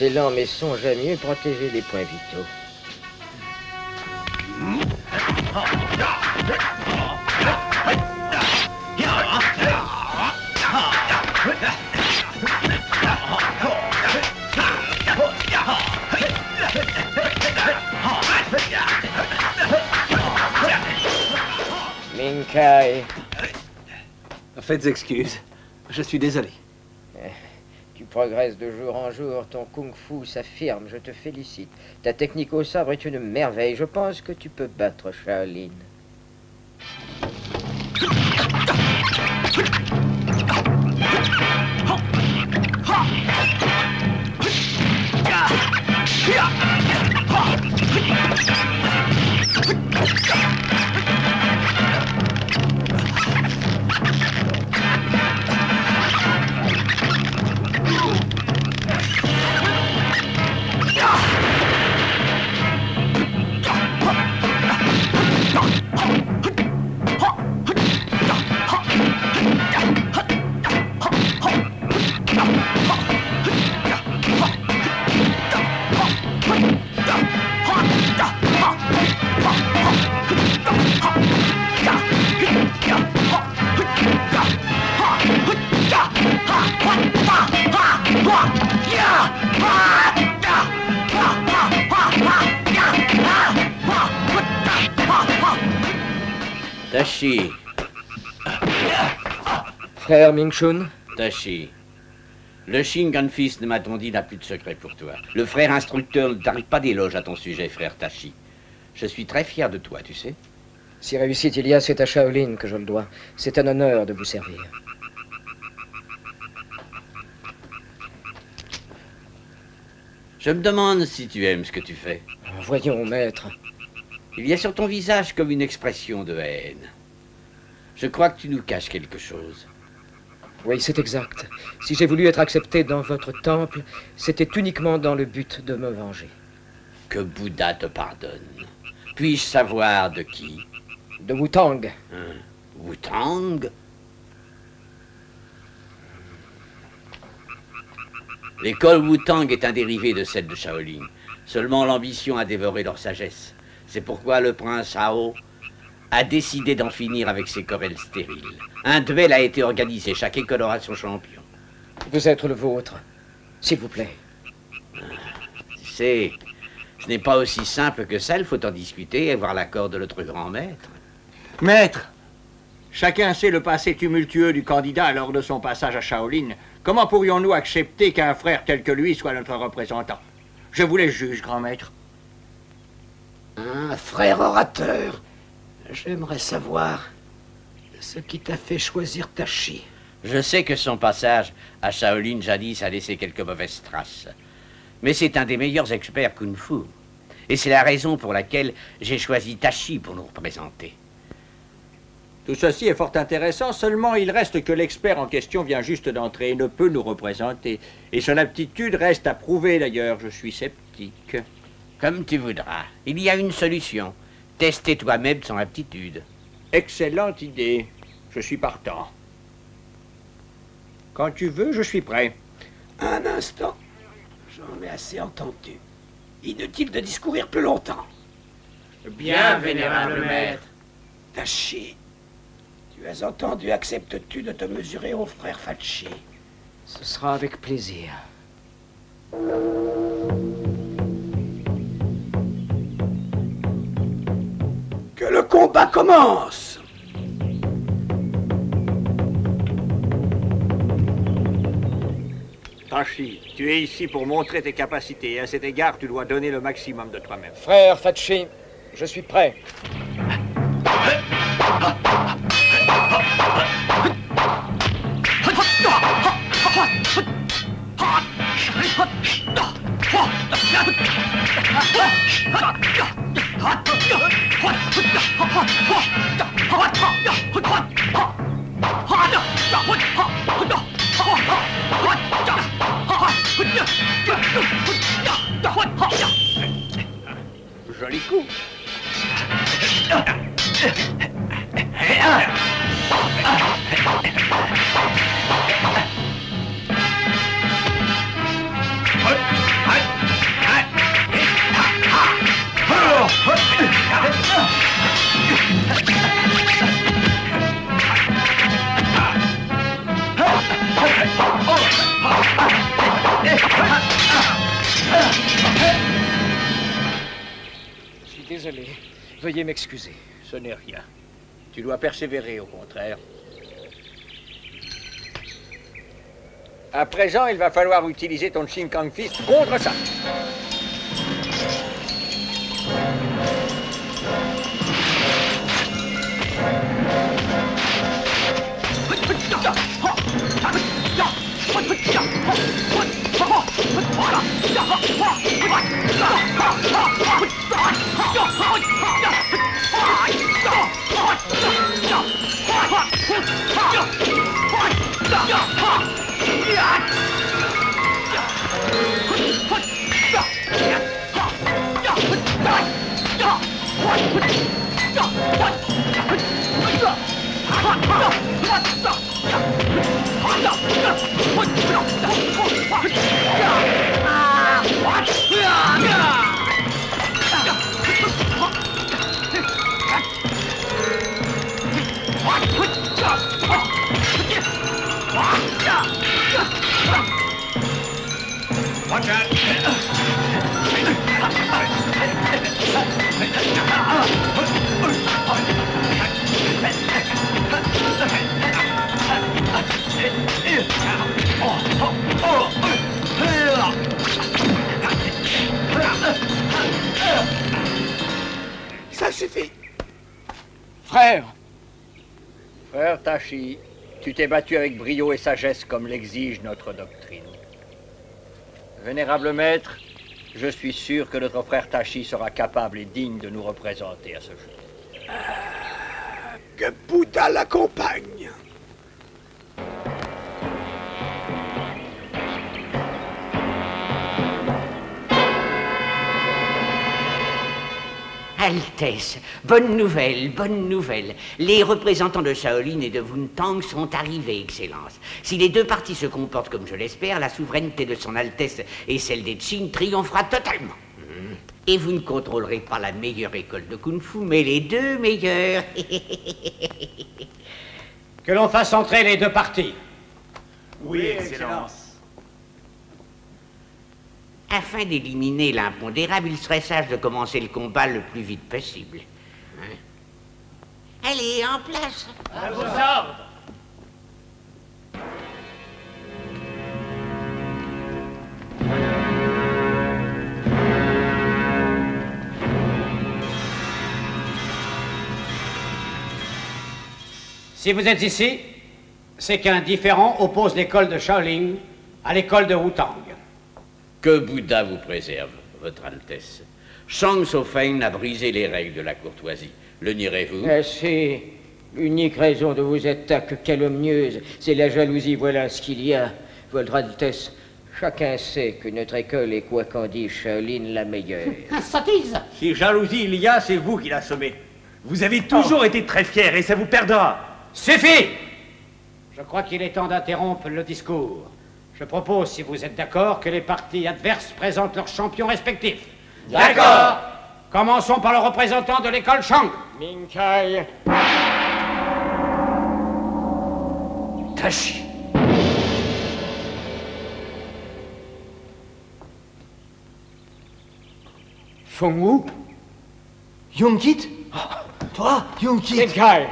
S12: excellent, mais songe à mieux protéger les points vitaux. Ming-Kai.
S5: Faites excuse. Je suis désolé.
S12: Tu progresses de jour en jour, ton kung-fu s'affirme, je te félicite. Ta technique au sabre est une merveille, je pense que tu peux battre Shaolin.
S1: Tashi.
S12: Frère Ming-Chun.
S1: Tashi. Le Shingan-fils de Matondi n'a plus de secret pour toi. Le frère instructeur ne t'arrive pas d'éloges à ton sujet, frère Tashi. Je suis très fier de toi, tu sais.
S12: Si réussite il y a, c'est à Shaolin que je le dois. C'est un honneur de vous servir.
S1: Je me demande si tu aimes ce que tu fais.
S12: Voyons, maître.
S1: Il y a sur ton visage comme une expression de haine. Je crois que tu nous caches quelque chose.
S12: Oui, c'est exact. Si j'ai voulu être accepté dans votre temple, c'était uniquement dans le but de me venger.
S1: Que Bouddha te pardonne. Puis-je savoir de qui?
S12: De Wu-Tang.
S1: Wu-Tang? L'école Wu-Tang est un dérivé de celle de Shaolin. Seulement l'ambition a dévoré leur sagesse. C'est pourquoi le prince Hao a décidé d'en finir avec ses querelles stériles. Un duel a été organisé, chaque école aura son champion.
S12: Vous êtes le vôtre, s'il vous plaît.
S1: Tu sais, ce n'est pas aussi simple que ça, il faut en discuter et avoir l'accord de notre grand maître.
S3: Maître, chacun sait le passé tumultueux du candidat lors de son passage à Shaolin. Comment pourrions-nous accepter qu'un frère tel que lui soit notre représentant? Je vous laisse juge, grand maître.
S11: Un frère orateur, j'aimerais savoir ce qui t'a fait choisir Tashi.
S1: Je sais que son passage à Shaolin jadis a laissé quelques mauvaises traces. Mais c'est un des meilleurs experts kung-fu. Et c'est la raison pour laquelle j'ai choisi Tashi pour nous représenter.
S3: Tout ceci est fort intéressant, seulement il reste que l'expert en question vient juste d'entrer et ne peut nous représenter. Et son aptitude reste à prouver d'ailleurs, je suis sceptique.
S1: Comme tu voudras. Il y a une solution. Tester toi-même son aptitude.
S3: Excellente idée. Je suis partant. Quand tu veux, je suis prêt.
S11: Un instant. J'en ai assez entendu. Inutile de discourir plus longtemps.
S13: Bien, vénérable maître.
S11: Tashi, tu as entendu, acceptes-tu de te mesurer au frère Fachi?
S12: Ce sera avec plaisir.
S11: Que le combat commence!
S3: Tashi, tu es ici pour montrer tes capacités et à cet égard, tu dois donner le maximum de toi-même.
S12: Frère Fachi, je suis prêt.
S3: Joli coup. suis désolé. Veuillez m'excuser.
S5: Ce n'est rien. Tu dois persévérer, au contraire. À présent, il va falloir utiliser ton Shin-Kang Fist contre ça.
S13: Watch out!
S11: Ça suffit.
S3: Frère!
S5: Frère Tachi, tu t'es battu avec brio et sagesse comme l'exige notre doctrine. Vénérable maître, je suis sûr que notre frère Tachi sera capable et digne de nous représenter à ce jeu.
S11: Que Bouddha l'accompagne.
S1: Altesse, bonne nouvelle, bonne nouvelle. Les représentants de Shaolin et de Wuntang sont arrivés, Excellence. Si les deux parties se comportent comme je l'espère, la souveraineté de son Altesse et celle des Qing triomphera totalement. Et vous ne contrôlerez pas la meilleure école de Kung-Fu, mais les deux meilleures.
S4: Que l'on fasse entrer les deux parties.
S2: Oui, Excellence.
S1: Afin d'éliminer l'impondérable, il serait sage de commencer le combat le plus vite possible. Hein? Allez, en place.
S13: À vos ordres.
S4: Si vous êtes ici, c'est qu'un différend oppose l'école de Shaolin à l'école de Wutang.
S14: Que Bouddha vous préserve, Votre Altesse. Shang Tsung a brisé les règles de la courtoisie. Le nierez-vous?
S12: C'est l'unique raison de vos attaques calomnieuses. C'est la jalousie, voilà ce qu'il y a. Votre Altesse, chacun sait que notre école est, quoi qu'en dise Shaolin, la meilleure.
S2: Sottise! Si jalousie il y a, c'est vous qui l'assommez. Vous avez toujours été très fier et ça vous perdra.
S4: Suffit! Je crois qu'il est temps d'interrompre le discours. Je propose, si vous êtes d'accord, que les parties adverses présentent leurs champions respectifs.
S13: D'accord.
S4: Commençons par le représentant de l'école Shang.
S3: Ming Kai.
S4: Tachi.
S3: Feng Wu.
S11: Yongkit. Toi, Yongkit.
S3: Ming Kai.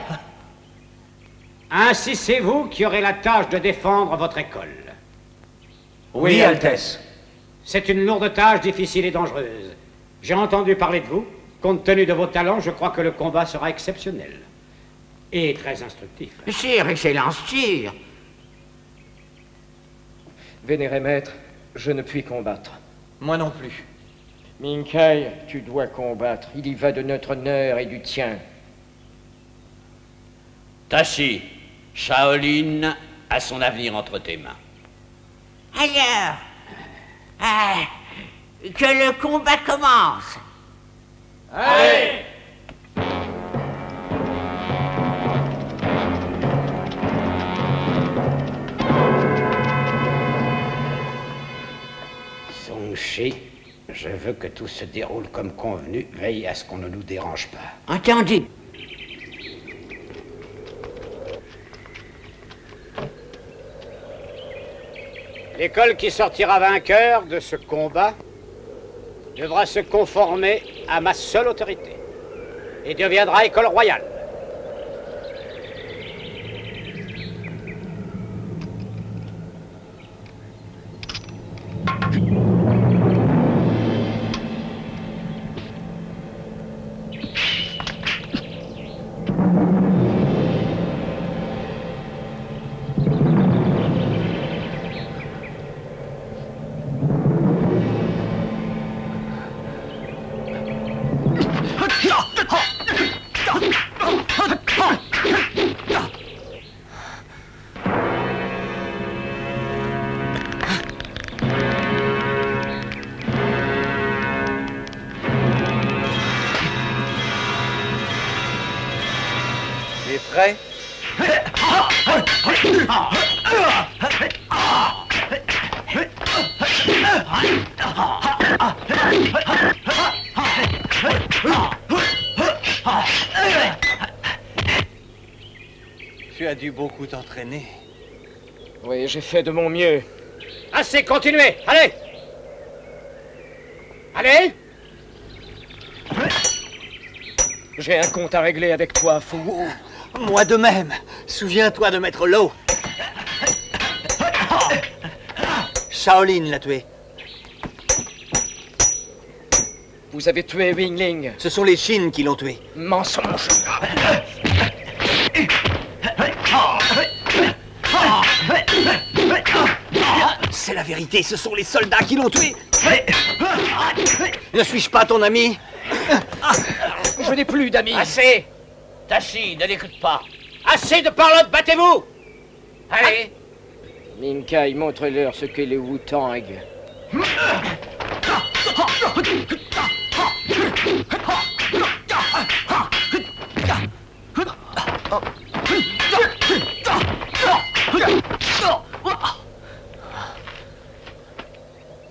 S4: Ainsi, c'est vous qui aurez la tâche de défendre votre école.
S11: Oui, Altesse.
S4: C'est une lourde tâche, difficile et dangereuse. J'ai entendu parler de vous. Compte tenu de vos talents, je crois que le combat sera exceptionnel. Et très instructif.
S1: Sûr, Excellence, sûr.
S3: Vénéré maître, je ne puis combattre.
S11: Moi non plus.
S12: Ming Kai, tu dois combattre. Il y va de notre honneur et du tien.
S14: Tachi, Shaolin a son avenir entre tes mains.
S1: Alors, que le combat commence.
S13: Allez!
S11: Song-Chi, je veux que tout se déroule comme convenu. Veille à ce qu'on ne nous dérange pas.
S1: Entendu.
S4: L'école qui sortira vainqueur de ce combat devra se conformer à ma seule autorité et deviendra école royale.
S10: Tu es prêt? Tu as dû beaucoup t'entraîner.
S3: Oui, j'ai fait de mon mieux.
S4: Assez, continuez. Allez. Allez.
S3: J'ai un compte à régler avec toi, Fou.
S10: Moi de même. Souviens-toi de Maître Lo. Shaolin l'a tué.
S3: Vous avez tué Wingling.
S10: Ce sont les Shin qui l'ont tué.
S3: Mensonge.
S10: C'est la vérité, ce sont les soldats qui l'ont tué. Ne suis-je pas ton ami?
S3: Je n'ai plus d'amis.
S4: Assez. Tashi, ne l'écoute pas. Assez de parlotte, battez-vous. Allez.
S12: Minkai, montre-leur ce qu'est le Wu-Tang.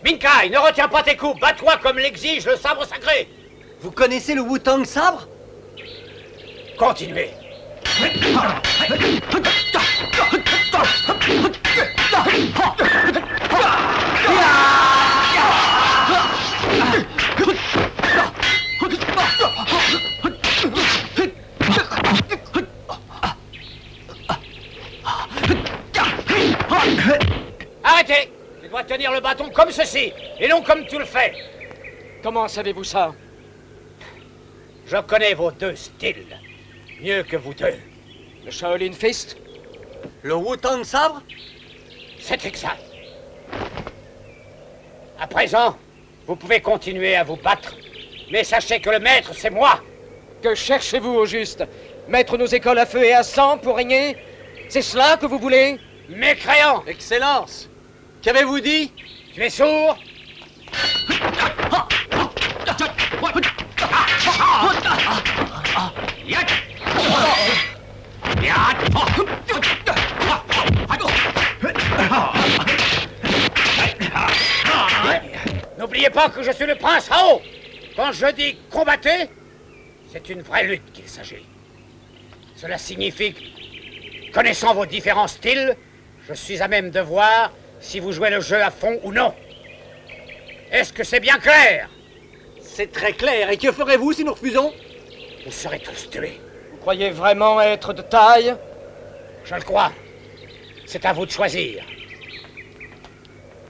S4: Minkai, ne retiens pas tes coups. Bats-toi comme l'exige le sabre sacré.
S10: Vous connaissez le Wu-Tang sabre?
S4: Continuez. Arrêtez! Tu dois tenir le bâton comme ceci, et non comme tu le fais.
S3: Comment savez-vous ça?
S4: Je connais vos deux styles. Mieux que vous deux.
S3: Le Shaolin Fist?
S10: Le Wu-Tang sabre?
S4: C'est exact. À présent, vous pouvez continuer à vous battre. Mais sachez que le maître, c'est moi.
S3: Que cherchez-vous au juste? Mettre nos écoles à feu et à sang pour régner? C'est cela que vous voulez?
S4: Mécréant!
S10: Excellence! Qu'avez-vous dit?
S4: Tu es sourd? N'oubliez pas que je suis le prince Hao. Quand je dis combattez, c'est une vraie lutte qu'il s'agit. Cela signifie que, connaissant vos différents styles, je suis à même de voir si vous jouez le jeu à fond ou non. Est-ce que c'est bien clair?
S10: C'est très clair. Et que ferez-vous si nous refusons?
S4: Vous serez tous tués.
S3: Vous croyez vraiment être de taille?
S4: Je le crois. C'est à vous de choisir.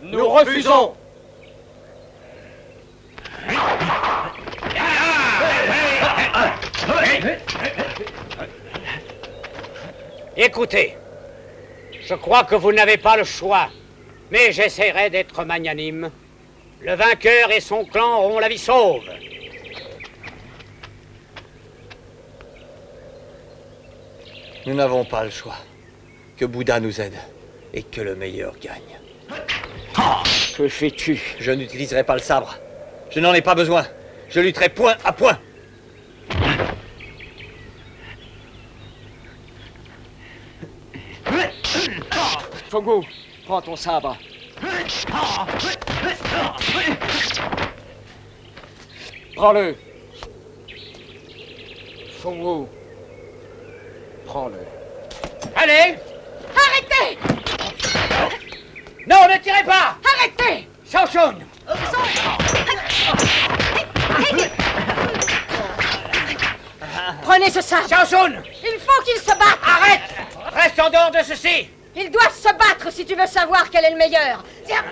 S3: Nous refusons.
S4: Écoutez, je crois que vous n'avez pas le choix, mais j'essaierai d'être magnanime. Le vainqueur et son clan auront la vie sauve.
S10: Nous n'avons pas le choix. Que Bouddha nous aide et que le meilleur gagne.
S12: Que fais-tu?
S10: Je n'utiliserai pas le sabre. Je n'en ai pas besoin. Je lutterai point à point.
S3: Fogu, prends ton sabre. Prends-le. Fogu, prends-le.
S4: Allez!
S7: Arrêtez!
S4: Non, ne tirez pas!
S7: Arrêtez!
S4: Shaoshun!
S7: Prenez ce sabre.
S5: Xiaosun!
S7: Il faut qu'il se batte.
S5: Arrête! Reste en dehors de ceci!
S7: Il doit se battre si tu veux savoir quel est le meilleur. Tiens.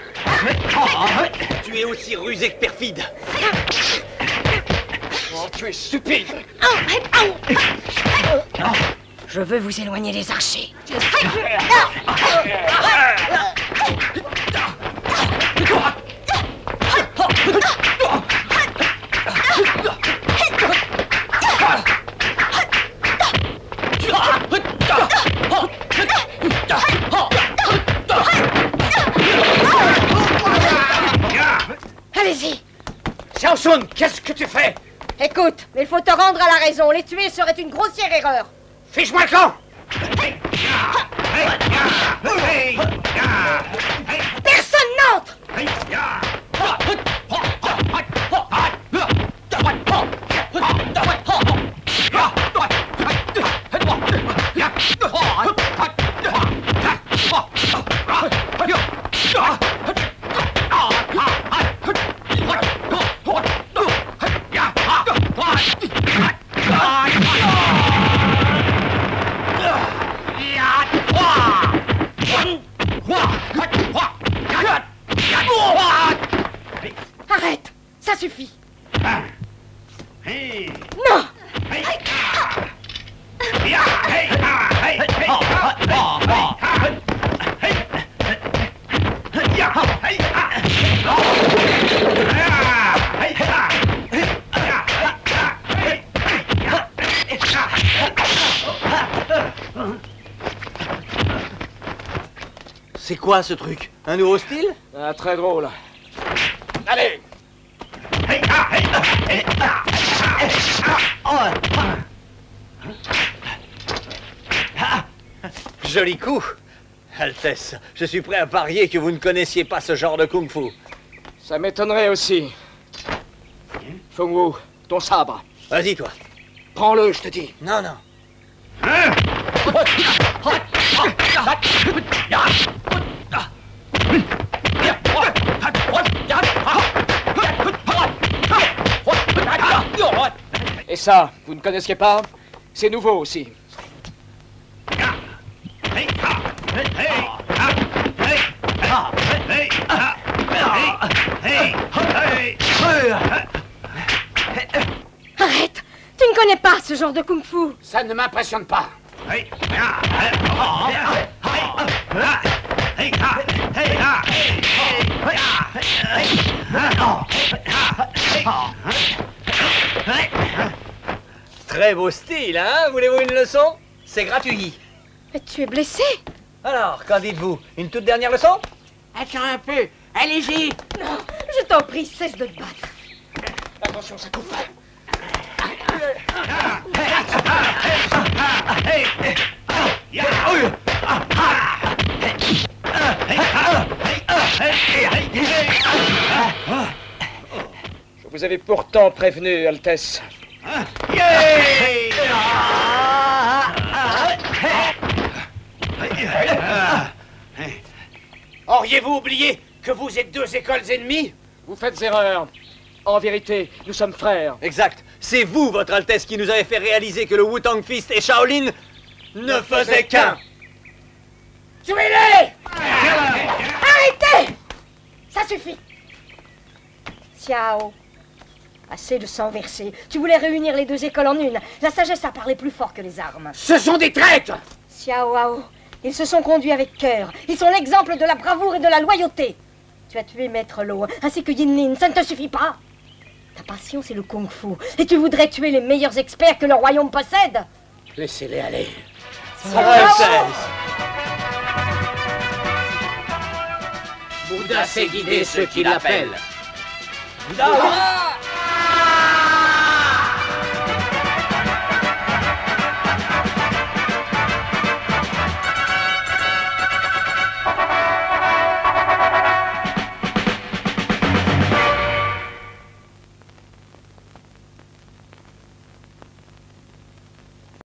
S10: Tu es aussi rusé que perfide.
S3: Oh, tu es stupide.
S7: Je veux vous éloigner des archers. Allez-y.
S3: Xiaosun, qu'est-ce que tu fais?
S7: Écoute, il faut te rendre à la raison. Les tuer serait une grossière erreur.
S3: Fiche-moi le camp.
S7: Personne n'entre. Arrête, ça suffit. Non.
S10: C'est quoi ce truc? Un nouveau style?
S3: Ah, très drôle. Allez!
S10: Joli coup. Altesse, je suis prêt à parier que vous ne connaissiez pas ce genre de kung-fu.
S3: Ça m'étonnerait aussi. Feng Wu, ton sabre.
S10: Vas-y, toi.
S3: Prends-le, je te dis.
S10: Non, non.
S3: Et ça, vous ne connaissiez pas? C'est nouveau aussi.
S7: Arrête! Tu ne connais pas ce genre de kung-fu.
S11: Ça ne m'impressionne pas.
S10: Très beau style, hein? Voulez-vous une leçon? C'est gratuit.
S7: Mais tu es blessé.
S10: Alors, qu'en dites-vous? Une toute dernière leçon?
S11: Attends un peu. Allez-y.
S7: Non, je t'en prie, cesse de te battre.
S3: Attention, ça coupe. Je vous avais pourtant prévenu, Altesse.
S11: Auriez-vous oublié que vous êtes deux écoles ennemies?
S3: Vous faites erreur. En vérité, nous sommes frères.
S10: Exact. C'est vous, votre Altesse, qui nous avez fait réaliser que le Wu-Tang Fist et Shaolin ne faisaient qu'un.
S7: Tuez-les! Arrêtez! Ça suffit. Xiao, assez de sang versé. Tu voulais réunir les deux écoles en une. La sagesse a parlé plus fort que les armes.
S11: Ce sont des traîtres!
S7: Xiao Hao, ils se sont conduits avec cœur. Ils sont l'exemple de la bravoure et de la loyauté. Tu as tué Maître Lo, ainsi que Yin Lin. Ça ne te suffit pas? Ta passion, c'est le kung-fu. Et tu voudrais tuer les meilleurs experts que le royaume possède?
S11: Laissez-les aller.
S14: Bouddha sait guider ceux qui l'appellent.
S5: Bouddha!